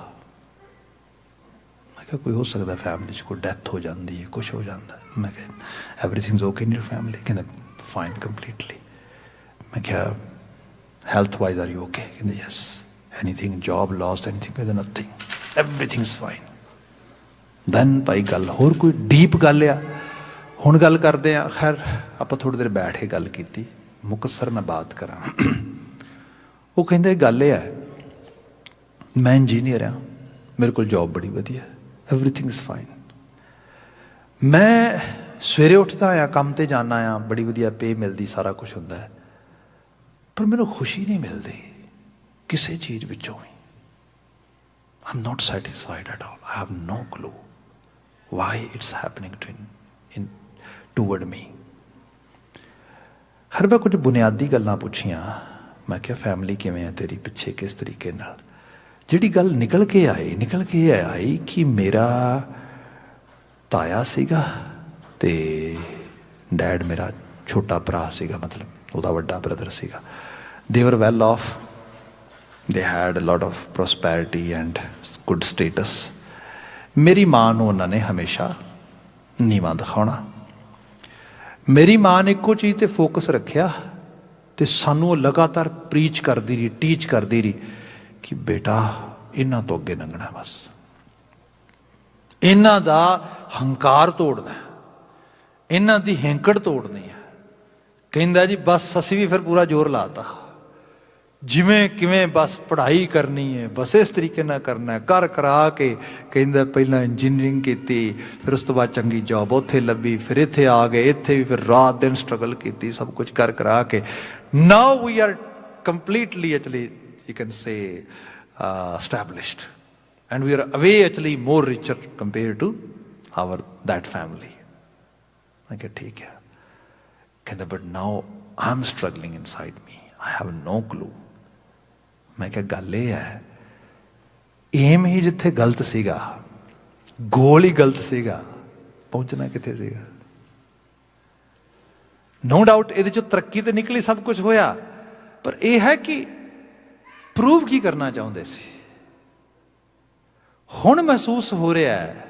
मैं क्या कोई हो सकता फैमिली च कोई डेथ हो जाती है, कुछ हो जाता है। मैं क्या everything okay in your family? कहते फाइन कंप्लीटली। मैं क्या health wise are you okay? कहते yes. Anything job lost anything? कहते nothing, everything is fine. Then भाई गल होर कोई डीप गल आ, ਹੁਣ ਗੱਲ ਕਰਦੇ ਹਾਂ। ਖੈਰ ਆਪਾਂ ਥੋੜ੍ਹੀ ਦੇਰ ਬੈਠ ਕੇ ਗੱਲ ਕੀਤੀ, ਮੁਕਤਸਰ ਮੈਂ ਬਾਤ ਕਰਾਂ। ਉਹ ਕਹਿੰਦੇ ਗੱਲ ਇਹ ਹੈ, ਮੈਂ ਇੰਜੀਨੀਅਰ ਹਾਂ, ਮੇਰੇ ਕੋਲ ਜੋਬ ਬੜੀ ਵਧੀਆ, ਐਵਰੀਥਿੰਗ ਇਜ਼ ਫਾਈਨ। ਮੈਂ ਸਵੇਰੇ ਉੱਠਦਾ ਹਾਂ, ਕੰਮ 'ਤੇ ਜਾਂਦਾ ਹਾਂ, ਬੜੀ ਵਧੀਆ ਪੇ ਮਿਲਦੀ, ਸਾਰਾ ਕੁਛ ਹੁੰਦਾ ਹੈ, ਪਰ ਮੈਨੂੰ ਖੁਸ਼ੀ ਨਹੀਂ ਮਿਲਦੀ ਕਿਸੇ ਚੀਜ਼ ਵਿੱਚੋਂ ਵੀ। I am not satisfied at all. I have no clue why it's happening toward me. ਹਰ ਵਾਰ ਕੁਝ ਬੁਨਿਆਦੀ ਗੱਲਾਂ ਪੁੱਛੀਆਂ। ਮੈਂ ਕਿਹਾ ਫੈਮਿਲੀ ਕਿਵੇਂ ਹੈ ਤੇਰੀ, ਪਿੱਛੇ ਕਿਸ ਤਰੀਕੇ ਨਾਲ? ਜਿਹੜੀ ਗੱਲ ਨਿਕਲ ਕੇ ਆਈ ਕਿ ਮੇਰਾ ਤਾਇਆ ਸੀਗਾ ਤੇ ਡੈਡ ਮੇਰਾ ਛੋਟਾ ਭਰਾ ਸੀਗਾ, ਮਤਲਬ ਉਹਦਾ ਵੱਡਾ ਬ੍ਰਦਰ ਸੀਗਾ। They were well off, they had a lot of prosperity and good status. ਮੇਰੀ ਮਾਂ ਨੂੰ ਉਹਨਾਂ ਨੇ ਹਮੇਸ਼ਾ ਨੀਵਾਂ ਦਿਖਾਉਣਾ। ਮੇਰੀ ਮਾਂ ਨੇ ਇੱਕੋ ਚੀਜ਼ 'ਤੇ ਫੋਕਸ ਰੱਖਿਆ ਤੇ ਸਾਨੂੰ ਉਹ ਲਗਾਤਾਰ ਪ੍ਰੀਚ ਕਰਦੀ ਰਹੀ, ਟੀਚ ਕਰਦੀ ਰਹੀ ਕਿ ਬੇਟਾ ਇਹਨਾਂ ਤੋਂ ਅੱਗੇ ਲੰਘਣਾ, ਬਸ ਇਹਨਾਂ ਦਾ ਹੰਕਾਰ ਤੋੜਨਾ, ਇਹਨਾਂ ਦੀ ਹੈਂਕੜ ਤੋੜਨੀ ਹੈ। ਕਹਿੰਦਾ ਜੀ ਬਸ ਅਸੀਂ ਵੀ ਫਿਰ ਪੂਰਾ ਜ਼ੋਰ ਲਾਤਾ, ਜਿਵੇਂ ਕਿਵੇਂ ਬਸ ਪੜ੍ਹਾਈ ਕਰਨੀ ਹੈ, ਬਸ ਇਸ ਤਰੀਕੇ ਨਾਲ ਕਰਨਾ। ਕਰਾ ਕੇ ਕਹਿੰਦਾ ਪਹਿਲਾਂ ਇੰਜੀਨੀਅਰਿੰਗ ਕੀਤੀ, ਫਿਰ ਉਸ ਤੋਂ ਬਾਅਦ ਚੰਗੀ ਜੋਬ ਉੱਥੇ ਲੱਭੀ, ਫਿਰ ਇੱਥੇ ਆ ਗਏ, ਇੱਥੇ ਵੀ ਫਿਰ ਰਾਤ ਦਿਨ ਸਟਰਗਲ ਕੀਤੀ, ਸਭ ਕੁਝ ਕਰਾ ਕੇ now we are completely actually you can say established and we are way actually more richer compared to our that family. मैं कहा ठीक है। कहता but now I am struggling inside me, I have no clue. मैं कहा गल ये है, एम ही जिथे गलत सीगा, गोल ही गलत सीगा, पहुंचना किथे सीगा। नो डाउट ये तरक्की तो निकली, सब कुछ होया, पर यह है कि प्रूव की करना चाहते सी। हुण महसूस हो रहा है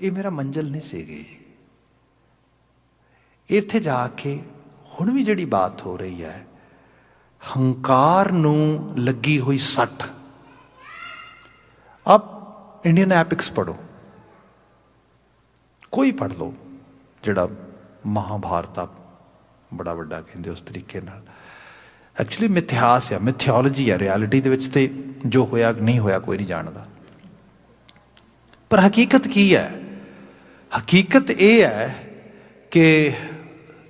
ये मेरा मंजिल नहीं सीगी। इत्थे जाके हुण भी जिहड़ी बात हो रही है, हंकार नूं लगी हुई सट। अब इंडियन एपिक्स पढ़ो, कोई पढ़ लो, जिहड़ा महाभारत आप बड़ा वड्डा कहंदे उस तरीके नाल। एक्चुअली मिथਿਆਸ है, मिथਿਓਲੋਜੀ है, रियलिटी दे विच ते जो होया नहीं होया कोई नहीं जानता। पर हकीकत की है? हकीकत ये है कि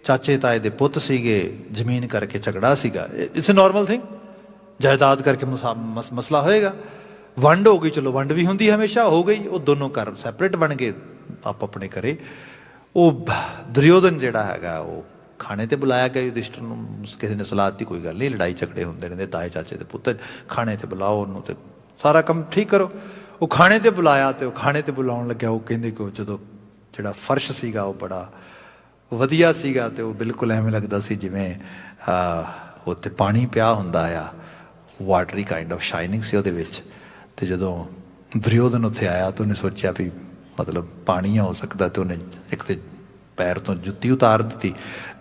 चाचे ताए दे पुत सीगे, जमीन करके झगड़ा सीगा, इट्स ए नॉर्मल थिंग। जायदाद करके मसला होएगा, वंड हो गई, चलो वंड भी होंदी हमेशा, हो गई, वो दोनों घर सैपरेट बन गए, आप अपने घरे। वो दुर्योधन जिहड़ा हैगा वो खाने ते बुलाया गया युधिष्ठिर नूं, किसी ने सलाह दी कोई गल नहीं, लड़ाई झगड़े होंदे रहिंदे, ताए चाचे दे पुत्त, खाने ते बुलाओ उन्होंने, ते सारा काम ठीक करो। वो खाने ते बुलाया, तो खाने ते बुलाउण लग्या, वो कहंदे कि जदों जिहड़ा फर्श सीगा वो बड़ा वधिया सीगा, ते वो बिल्कुल एवें लगदा सी जिवें उत्ते पानी पिया हुंदा आ, वाटरी काइंड ऑफ शाइनिंग सी उहदे विच। ते जदों दुर्योधन उत्थे आया तो उन्हें सोचा भी मतलब पानी हो सकता, तो उन्हें एक तो पैर तो जुत्ती उतार दी,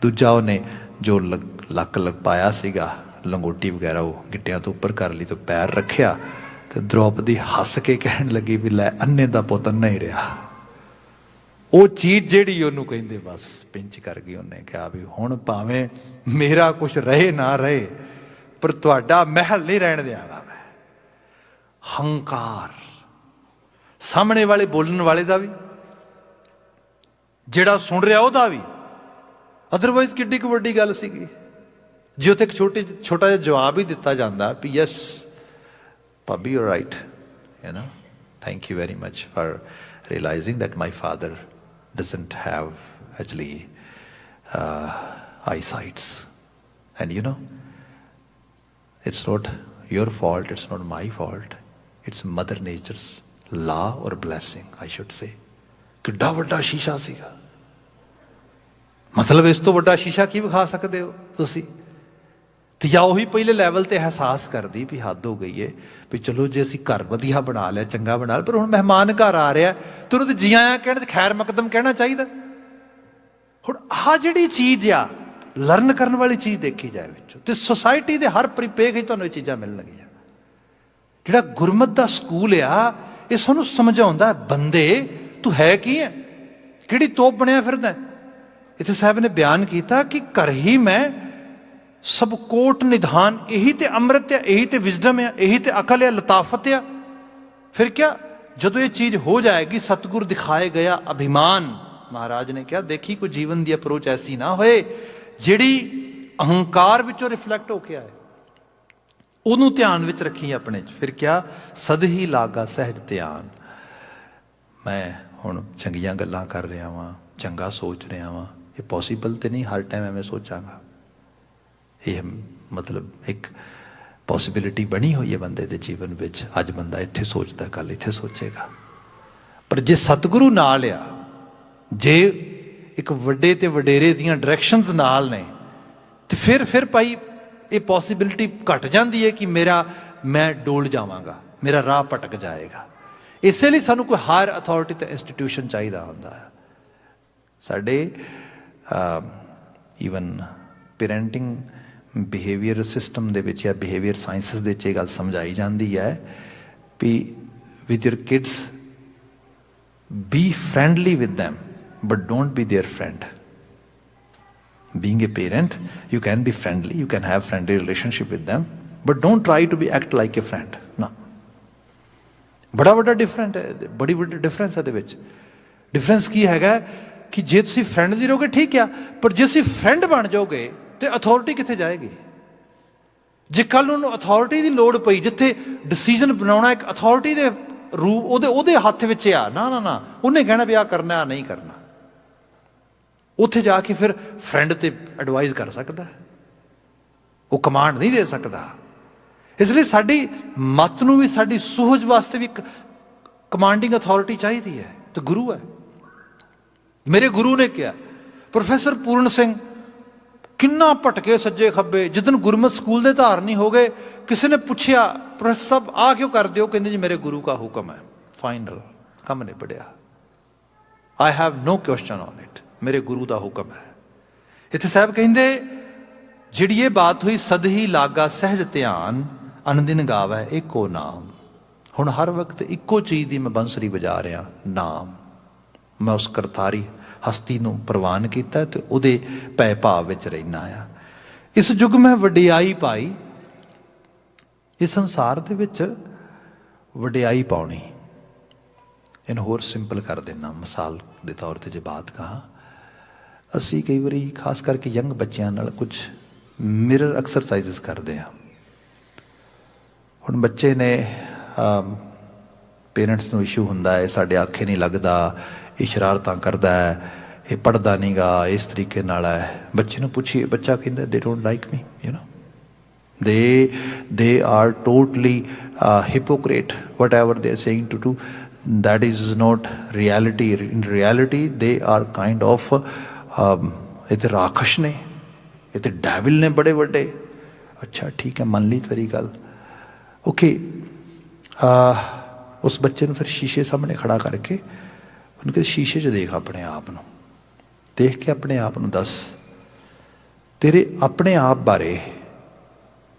दूजा उन्हें जो लक पाया सीगा लंगोटी वगैरह वो गिट्टियां तो उपर कर ली, तो पैर रखिया, तो द्रौपदी हस के कहन लगी भी लै अन्ने दा पुत अन्ना ही रहा। वो चीज़ जिहड़ी उन्होंने कहंदे बस पिंच कर गई। उन्हें कहा भी हुण भावें मेरा कुछ रहे ना रहे, पर तुहाडा महल नहीं रहन देंगा मैं। हंकार, सामने वाले बोलने वाले का भी, जिहड़ा सुन रहा ਉਹਦਾ भी। अदरवाइज किड्डी क वड्डी गल सीगी जे उत्थे एक छोटा जिहा जवाब ही दिता जाता भी यस भाभी you are right, you know, thank you very much for realizing that my father doesn't have actually eyesights, and you know, it's not your fault, it's not my fault, it's mother nature's law or blessing I should say। किड्डा वड्डा शीशा सीगा, मतलब इस तो वड्डा शीशा की विखा सकते हो तुसी? तो या उही पहले लैवल ते एहसास कर दी भी हद हो गई है भी चलो जे असीं घर वधिया बना लिया, चंगा बना लिया, पर हुण मेहमान घर आ रहा तो उन्होंने जी आया कहण ते खैर मकदम कहना चाहिए। हुण आह जिहड़ी चीज़ आ लर्न करने वाली चीज़ देखी जाए विचों, ते सोसाइटी दे हर परिपेख विच तुहानूं ये चीज़ां मिलणगीਆਂ। जिहड़ा गुरमत दा स्कूल आ ये सानूं समझाउंदा है बंदे तू है की है, किहड़ी तोप बनिया फिरदा। इत्थे साहब ने बयान किया कि घर ही मैं सब कोट निधान, यही ते अमृत है, यही ते विजडम है, यही ते अकल है, लताफत है। फिर क्या जदों ये चीज़ हो जाएगी, सतगुर दिखाए गया अभिमान, महाराज ने क्या देखी कोई जीवन की अप्रोच ऐसी ना होए जिहड़ी अहंकार विचों रिफ्लैक्ट होके आए, उहनूं ध्यान विच रखी अपने च। फिर क्या सद ही लागा सहज ध्यान। मैं हुण चंगियां गल्लां कर रहा वां, चंगा सोच रहा वां, ये पॉसीबल तो नहीं हर टाइम एवें सोचांगा। ये मतलब एक पॉसिबिलिटी बनी हुई है बंदे के जीवन में, अज बंदा इत्थे सोचता कल इत्थे सोचेगा। पर जे सतगुरु नाल आ, जे एक वड्डे ते वडेरे दियां डायरैक्शनस नाल ने, तो फिर भाई ये पॉसिबिलिटी घट जाती है कि मैं डोल जावांगा, मेरा राह भटक जाएगा। इसलिए सानू कोई हायर अथॉरिटी ते इंस्टीट्यूशन चाहिए होंदा है। साडे ईवन पेरेंटिंग बिहेवियर सिस्टम दे विच या बिहेवियर साइंसिस दे विच ये गल समझाई जाती है भी with your kids be friendly with them but don't be there friend. Being a parent, you can be friendly, you can have friendly relationship with them, but don't try to be act like a friend. No. बड़ा different है, बड़ी difference है। Difference की हैगा कि जे तुसीं friend दी रहोगे ठीक है, पर जे तुसीं फ्रेंड बन जाओगे तो अथॉरिटी कित्थे जाएगी? जे कल उन्होंने अथॉरिटी की लोड़ पई, जिथे डिसीजन बनाना एक अथॉरिटी के रूप ओदे हथ विच आ, ना उन्हें कहना भी आ करना आ नहीं करना। ਉੱਥੇ ਜਾ ਕੇ ਫਿਰ ਫਰੈਂਡ ਤੇ ਐਡਵਾਈਜ਼ ਕਰ ਸਕਦਾ, ਉਹ ਕਮਾਂਡ ਨਹੀਂ ਦੇ ਸਕਦਾ। ਇਸ ਲਈ ਸਾਡੀ ਮੱਤ ਨੂੰ ਵੀ, ਸਾਡੀ ਸੂਝ ਵਾਸਤੇ ਵੀ ਇੱਕ ਕਮਾਂਡਿੰਗ ਅਥਾਰਟੀ ਚਾਹੀਦੀ ਹੈ, ਤੇ ਗੁਰੂ ਹੈ। ਮੇਰੇ ਗੁਰੂ ਨੇ ਕਿਹਾ, ਪ੍ਰੋਫੈਸਰ ਪੂਰਨ ਸਿੰਘ ਕਿੰਨਾ ਭਟਕੇ ਸੱਜੇ ਖੱਬੇ, ਜਿੱਦਣ ਗੁਰਮਤਿ ਸਕੂਲ ਦੇ ਧਾਰਨੀ ਹੋ ਗਏ, ਕਿਸੇ ਨੇ ਪੁੱਛਿਆ ਪ੍ਰੋਫੈਸਰ ਸਾਹਿਬ ਆ ਕਿਉਂ ਕਰਦੇ ਹੋ, ਕਹਿੰਦੇ ਜੀ ਮੇਰੇ ਗੁਰੂ ਕਾ ਹੁਕਮ ਹੈ, ਫਾਈਨਲ ਕੰਮ ਨਿਬੜਿਆ, I have no question on it, ਮੇਰੇ ਗੁਰੂ ਦਾ ਹੁਕਮ ਹੈ। ਇੱਥੇ ਸਾਹਿਬ ਕਹਿੰਦੇ ਜਿਹੜੀ ਇਹ ਬਾਤ ਹੋਈ, ਸਦ ਹੀ ਲਾਗਾ ਸਹਿਜ ਧਿਆਨ, ਅਨਦਿਨ ਗਾਵੈ ਏਕੋ ਨਾਮ। ਹੁਣ ਹਰ ਵਕਤ ਇੱਕੋ ਚੀਜ਼ ਦੀ ਮੈਂ ਬੰਸਰੀ ਵਜਾ ਰਿਹਾ, ਨਾਮ। ਮੈਂ ਉਸ ਕਰਤਾਰੀ ਹਸਤੀ ਨੂੰ ਪ੍ਰਵਾਨ ਕੀਤਾ ਤੇ ਉਹਦੇ ਭੈ ਭਾਵ ਵਿੱਚ ਰਹਿਣਾ ਆ। ਇਸ ਯੁੱਗ ਮੈਂ ਵਡਿਆਈ ਪਾਈ, ਇਸ ਸੰਸਾਰ ਦੇ ਵਿੱਚ ਵਡਿਆਈ ਪਾਉਣੀ। ਇਹਨੂੰ ਹੋਰ ਸਿੰਪਲ ਕਰ ਦੇਣਾ, ਮਿਸਾਲ ਦੇ ਤੌਰ 'ਤੇ ਜੇ ਬਾਤ ਕਹਾਂ, ਅਸੀਂ ਕਈ ਵਾਰੀ ਖਾਸ ਕਰਕੇ ਯੰਗ ਬੱਚਿਆਂ ਨਾਲ ਕੁਝ ਮਿਰਰ ਐਕਸਰਸਾਈਜ਼ਸ ਕਰਦੇ ਹਾਂ। ਹੁਣ ਬੱਚੇ ਨੇ, ਪੇਰੈਂਟਸ ਨੂੰ ਇਸ਼ੂ ਹੁੰਦਾ ਹੈ, ਸਾਡੇ ਆਖੇ ਨਹੀਂ ਲੱਗਦਾ, ਇਹ ਸ਼ਰਾਰਤਾਂ ਕਰਦਾ ਹੈ, ਇਹ ਪੜ੍ਹਦਾ ਨਹੀਂ ਗਾ, ਇਸ ਤਰੀਕੇ ਨਾਲ ਹੈ। ਬੱਚੇ ਨੂੰ ਪੁੱਛੀਏ, ਬੱਚਾ ਕਹਿੰਦਾ ਦੇ don't like me, you know, they are totally hypocrite, whatever they are saying to do, that is not reality. In reality they are kind of ਇਹ ਤੇ ਰਾਖਸ਼ ਨੇ, ਇਹ ਤੇ ਡੈਵਿਲ ਨੇ ਬੜੇ ਵੱਡੇ। ਅੱਛਾ ਠੀਕ ਹੈ, ਮੰਨ ਲਈ ਤੇਰੀ ਗੱਲ, ਓਕੇ। ਉਸ ਬੱਚੇ ਨੂੰ ਫਿਰ ਸ਼ੀਸ਼ੇ ਸਾਹਮਣੇ ਖੜਾ ਕਰਕੇ ਉਹਨੂੰ ਕਿ ਸ਼ੀਸ਼ੇ 'ਚ ਦੇਖ ਆਪਣੇ ਆਪ ਨੂੰ, ਦੇਖ ਕੇ ਆਪਣੇ ਆਪ ਨੂੰ ਦੱਸ, ਤੇਰੇ ਆਪਣੇ ਆਪ ਬਾਰੇ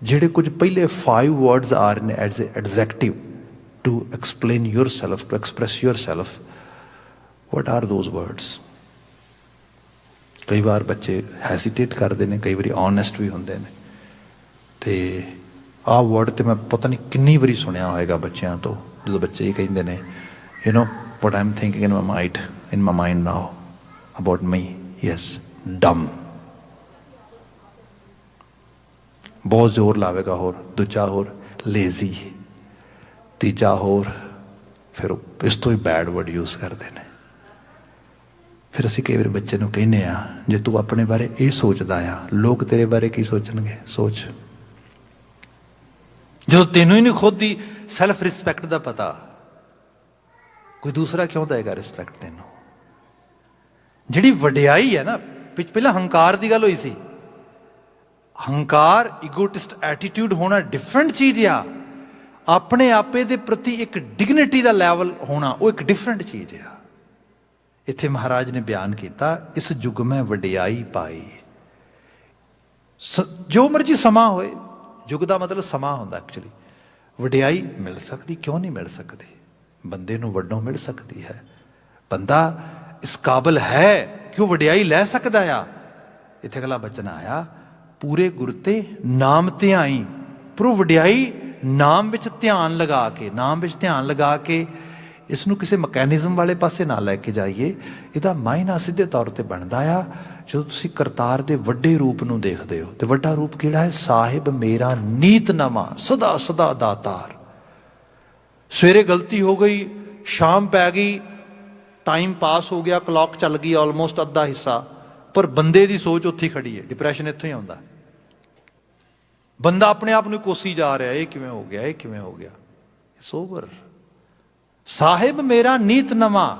ਜਿਹੜੇ ਕੁਝ ਪਹਿਲੇ 5 words are in as an adjective to explain yourself, to express yourself, what are those words? ਕਈ ਵਾਰ ਬੱਚੇ ਹੈਸੀਟੇਟ ਕਰਦੇ ਨੇ, ਕਈ ਵਾਰੀ ਓਨੈਸਟ ਵੀ ਹੁੰਦੇ ਨੇ। ਤੇ ਆਹ ਵਰਡ ਤੇ ਮੈਂ ਪਤਾ ਨਹੀਂ ਕਿੰਨੀ ਵਾਰੀ ਸੁਣਿਆ ਹੋਏਗਾ ਬੱਚਿਆਂ ਤੋਂ, ਜਦੋਂ ਬੱਚੇ ਇਹ ਕਹਿੰਦੇ ਨੇ, you know what I'm thinking in my mind now about me, yes, dumb। ਬਹੁਤ ਜ਼ੋਰ ਲਾਵੇਗਾ ਹੋਰ, ਦੂਜਾ ਹੋਰ ਲੇਜ਼ੀ, ਤੀਜਾ ਹੋਰ, ਫਿਰ ਇਸ ਤੋਂ ਹੀ ਬੈਡ ਵਰਡ ਯੂਜ਼ ਕਰਦੇ ਨੇ। ਫਿਰ ਅਸੀਂ ਕਈ ਵਾਰ ਬੱਚੇ ਨੂੰ ਕਹਿੰਦੇ ਆ, ਜੇ ਤੂੰ ਆਪਣੇ ਬਾਰੇ ਇਹ ਸੋਚਦਾ ਆ, ਲੋਕ ਤੇਰੇ ਬਾਰੇ ਕੀ ਸੋਚਣਗੇ, ਸੋਚ। ਜਦੋਂ ਤੈਨੂੰ ਹੀ ਨਹੀਂ ਖੁਦ ਦੀ ਸੈਲਫ ਰਿਸਪੈਕਟ ਦਾ ਪਤਾ, ਕੋਈ ਦੂਸਰਾ ਕਿਉਂ ਦੇਗਾ ਰਿਸਪੈਕਟ ਤੈਨੂੰ? ਜਿਹੜੀ ਵਡਿਆਈ ਹੈ ਨਾ, ਪਹਿਲਾਂ ਹੰਕਾਰ ਦੀ ਗੱਲ ਹੋਈ ਸੀ, ਹੰਕਾਰ, ਈਗੋਟਿਸਟ ਐਟੀਟਿਊਡ ਹੋਣਾ ਡਿਫਰੈਂਟ ਚੀਜ਼ ਆ। ਆਪਣੇ ਆਪੇ ਦੇ ਪ੍ਰਤੀ ਇੱਕ ਡਿਗਨਿਟੀ ਦਾ ਲੈਵਲ ਹੋਣਾ, ਉਹ ਇੱਕ ਡਿਫਰੈਂਟ ਚੀਜ਼ ਆ। ਇੱਥੇ ਮਹਾਰਾਜ ਨੇ ਬਿਆਨ ਕੀਤਾ, ਇਸ ਯੁੱਗ ਮੈਂ ਵਡਿਆਈ ਪਾਈ। ਜੋ ਮਰਜੀ ਸਮਾਂ ਹੋਏ, ਯੁੱਗ ਦਾ ਮਤਲਬ ਸਮਾਂ ਹੁੰਦਾ ਐਕਚੁਅਲੀ। ਵਡਿਆਈ ਮਿਲ ਸਕਦੀ, ਕਿਉਂ ਨਹੀਂ ਮਿਲ ਸਕਦੀ? ਬੰਦੇ ਨੂੰ ਵੱਡੋਂ ਮਿਲ ਸਕਦੀ ਹੈ। ਬੰਦਾ ਇਸ ਕਾਬਲ ਹੈ ਕਿ ਉਹ ਵਡਿਆਈ ਲੈ ਸਕਦਾ ਆ। ਇੱਥੇ ਅਗਲਾ ਬਚਨ ਆਇਆ, ਪੂਰੇ ਗੁਰ ਤੇ ਨਾਮ ਧਿਆਈ। ਪਰ ਉਹ ਵਡਿਆਈ ਨਾਮ ਵਿੱਚ ਧਿਆਨ ਲਗਾ ਕੇ, ਨਾਮ ਵਿੱਚ ਧਿਆਨ ਲਗਾ ਕੇ ਇਸ ਨੂੰ ਕਿਸੇ ਮਕੈਨਿਜ਼ਮ ਵਾਲੇ ਪਾਸੇ ਨਾ ਲੈ ਕੇ ਜਾਈਏ। ਇਹਦਾ ਮਾਇਨਾ ਸਿੱਧੇ ਤੌਰ ਤੇ ਬਣਦਾ ਆ ਜਦੋਂ ਤੁਸੀਂ ਕਰਤਾਰ ਦੇ ਵੱਡੇ ਰੂਪ ਨੂੰ ਦੇਖਦੇ ਹੋ। ਤੇ ਵੱਡਾ ਰੂਪ ਕਿਹੜਾ ਹੈ? ਸਾਹਿਬ ਮੇਰਾ ਨੀਤ ਨਵਾਂ, ਸਦਾ ਸਦਾ ਦਾਤਾਰ। ਸਵੇਰੇ ਗਲਤੀ ਹੋ ਗਈ, ਸ਼ਾਮ ਪੈ ਗਈ, ਟਾਈਮ ਪਾਸ ਹੋ ਗਿਆ, ਕਲੌਕ ਚੱਲ ਗਈ ਆਲਮੋਸਟ ਅੱਧਾ ਹਿੱਸਾ, ਪਰ ਬੰਦੇ ਦੀ ਸੋਚ ਉੱਥੇ ਖੜੀ ਹੈ। ਡਿਪਰੈਸ਼ਨ ਇੱਥੋਂ ਹੀ ਆਉਂਦਾ। ਬੰਦਾ ਆਪਣੇ ਆਪ ਨੂੰ ਕੋਸੀ ਜਾ ਰਿਹਾ, ਇਹ ਕਿਵੇਂ ਹੋ ਗਿਆ, ਇਹ ਕਿਵੇਂ ਹੋ ਗਿਆ। ਸੋਬਰ ਸਾਹਿਬ ਮੇਰਾ ਨੀਤ ਨਵਾਂ,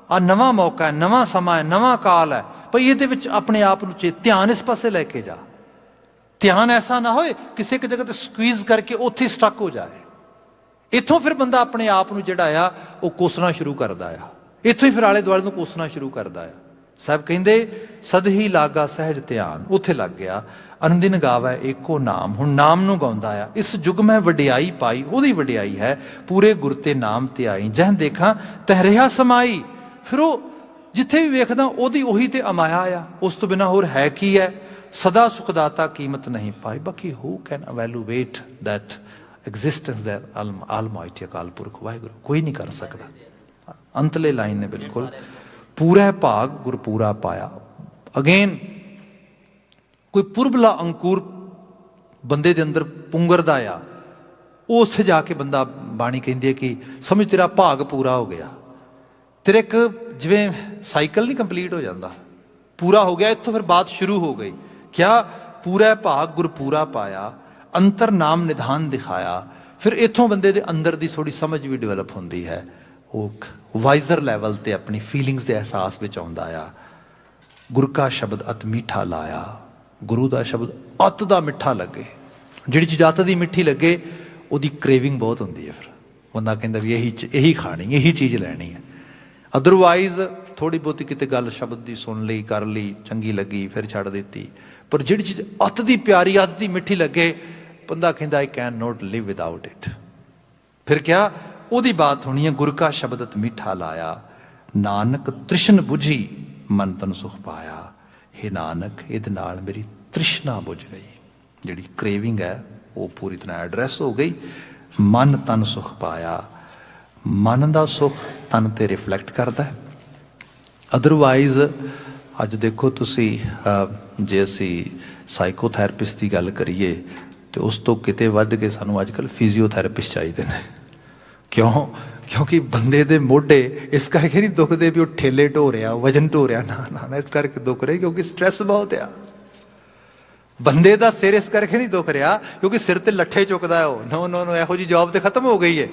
ਆ ਨਵਾਂ ਮੌਕਾ ਹੈ, ਨਵਾਂ ਸਮਾਂ ਹੈ, ਨਵਾਂ ਕਾਲ ਹੈ, ਭਈ ਇਹਦੇ ਵਿੱਚ ਆਪਣੇ ਆਪ ਨੂੰ ਧਿਆਨ ਇਸ ਪਾਸੇ ਲੈ ਕੇ ਜਾ। ਧਿਆਨ ਐਸਾ ਨਾ ਹੋਏ ਕਿਸੇ ਇੱਕ ਜਗ੍ਹਾ ਤੇ ਸਕਵੀਜ਼ ਕਰਕੇ ਉੱਥੇ ਸਟਕ ਹੋ ਜਾਏ। ਇੱਥੋਂ ਫਿਰ ਬੰਦਾ ਆਪਣੇ ਆਪ ਨੂੰ ਜਿਹੜਾ ਆ ਉਹ ਕੋਸਣਾ ਸ਼ੁਰੂ ਕਰਦਾ ਆ। ਇੱਥੋਂ ਹੀ ਫਿਰ ਆਲੇ ਦੁਆਲੇ ਨੂੰ ਕੋਸਣਾ ਸ਼ੁਰੂ ਕਰਦਾ ਆ। ਸਾਹਿਬ ਕਹਿੰਦੇ ਸਦ ਹੀ ਲਾਗਾ ਸਹਿਜ ਧਿਆਨ, ਉੱਥੇ ਲੱਗ ਗਿਆ। ਅਨੰਦਿਨ ਗਾਵੈ ਏਕੋ ਨਾਮ, ਹੁਣ ਨਾਮ ਨੂੰ ਗਾਉਂਦਾ ਆ। ਇਸ ਯੁੱਗ ਮੈਂ ਵਡਿਆਈ ਪਾਈ, ਉਹਦੀ ਵਡਿਆਈ ਹੈ ਪੂਰੇ ਗੁਰ ਤੇ ਨਾਮ ਧਿਆਈ। ਜਹ ਦੇਖਾਂ ਤਹ ਰਿਹਾ ਸਮਾਈ। ਫਿਰ ਉਹ ਜਿੱਥੇ ਵੀ ਵੇਖਦਾ ਉਹਦੀ ਉਹੀ ਤੇ ਅਮਾਇਆ ਆ, ਉਸ ਤੋਂ ਬਿਨਾਂ ਹੋਰ ਹੈ ਕੀ ਹੈ। ਸਦਾ ਸੁਖਦਾਤਾ ਕੀਮਤ ਨਹੀਂ ਪਾਈ। ਬਾਕੀ who can evaluate that existence that almighty Akal Purakh Waheguru, ਕੋਈ ਨਹੀਂ ਕਰ ਸਕਦਾ। ਅੰਤਲੇ ਲਾਈਨ ਨੇ ਬਿਲਕੁਲ, ਪੂਰਾ ਭਾਗ ਗੁਰਪੂਰਾ ਪਾਇਆ। ਅਗੇਨ ਕੋਈ ਪੁਰਬਲਾ ਅੰਕੁਰ ਬੰਦੇ ਦੇ ਅੰਦਰ ਪੁੰਗਰਦਾ ਆ, ਉਹ ਉੱਥੇ ਜਾ ਕੇ ਬੰਦਾ, ਬਾਣੀ ਕਹਿੰਦੀ ਹੈ ਕਿ ਸਮਝ ਤੇਰਾ ਭਾਗ ਪੂਰਾ ਹੋ ਗਿਆ। ਤੇਰੇ ਇੱਕ ਜਿਵੇਂ ਸਾਈਕਲ ਨਹੀਂ ਕੰਪਲੀਟ ਹੋ ਜਾਂਦਾ, पूरा हो गया, इत्थों फिर बात शुरू हो गई। क्या? पूरा भाग गुरपूरा पाया, अंतर नाम निधान दिखाया। फिर इत्थों बंदे दे अंदर दी थोड़ी समझ भी डिवेलप होंदी है, वो वाइजर लैवल ते अपनी फीलिंग्स के एहसास विच आउंदा आ। गुर का शब्द अत मीठा लाया, गुरु का शब्द अत दा मिठा लगे। जिहड़ी चीज़ अत दी मिठी लगे उहदी क्रेविंग बहुत होंदी है, फिर बंदा कहंदा भी यही खानी, यही चीज़ लैनी है। अदरवाइज थोड़ी बहुती किते गल शब्द की सुन ली, कर ली, चंगी लगी, फिर छड़ दी। पर जिहड़ी चीज़ अत दी प्यारी, अत दी मिठी लगे, बंदा कहंदा I can not live without it. फिर क्या? ਉਹਦੀ बात होनी है, गुर का शब्दत मीठा लाया, नानक तृष्ण बुझी मन तन सुख पाया। हे नानक, ਇਹਦੇ ਨਾਲ मेरी तृष्णा बुझ गई, ਜਿਹੜੀ क्रेविंग है वो पूरी तरह एड्रैस हो गई। मन तन सुख पाया, मन का सुख तन ते रिफ्लैक्ट करता है। अदरवाइज अज देखो तुसी, जे असी साइकोथैरेपिस्ट की गल करिए तो उस तो किते वध के सानू अजकल फिजियोथैरेपिस्ट चाहिए ने। क्यों? क्योंकि बंदे दे मोढे इस करके नहीं दुखते भी वो ठेले ढो रहा, वजन ढो रहा, ना इस करके दुख रहे क्योंकि स्ट्रैस बहुत आ। बंदे का सिर इस करके नहीं दुख रहा क्योंकि सिर ते लट्ठे चुकदा है वो। नो नो नो, यहो जी जॉब तो खत्म हो गई है।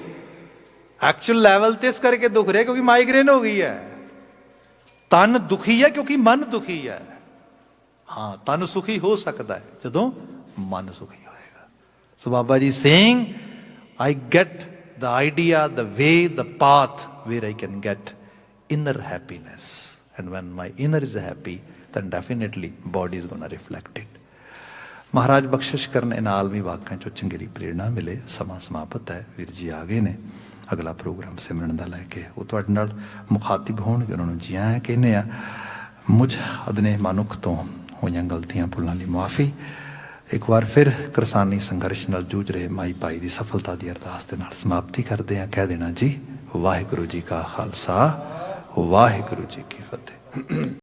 एक्चुअल लैवल ते इस करके दुख रहा क्योंकि माइग्रेन हो गई है। तन दुखी है क्योंकि मन दुखी है। हाँ, तन सुखी हो सकता है जदों मन सुखी होएगा। So Baba ji saying, I get the idea, the way, the path where I can get inner happiness. And when my inner is happy, then definitely body is going to reflect it. महाराज बख्शिश करने नाल भी वाकई चो चंगेरी प्रेरणा मिले। समा समाप्त है, वीर जी आ गए ने। अगला प्रोग्राम सिमरन का लैके वो तुहाडे नाल मुखातिब होणगे, उन्होंने जी आया कहने आ। मुझ अदने मनुख तो होईयां गलतियां भुलां लई मुआफ़ी। एक बार फिर किसानी संघर्ष नाल जूझ रहे माई भाई की सफलता की अरदास के नाल समाप्ति करते हैं। कह देना जी, वाहिगुरू जी का खालसा, वाहिगुरू जी की फतेह।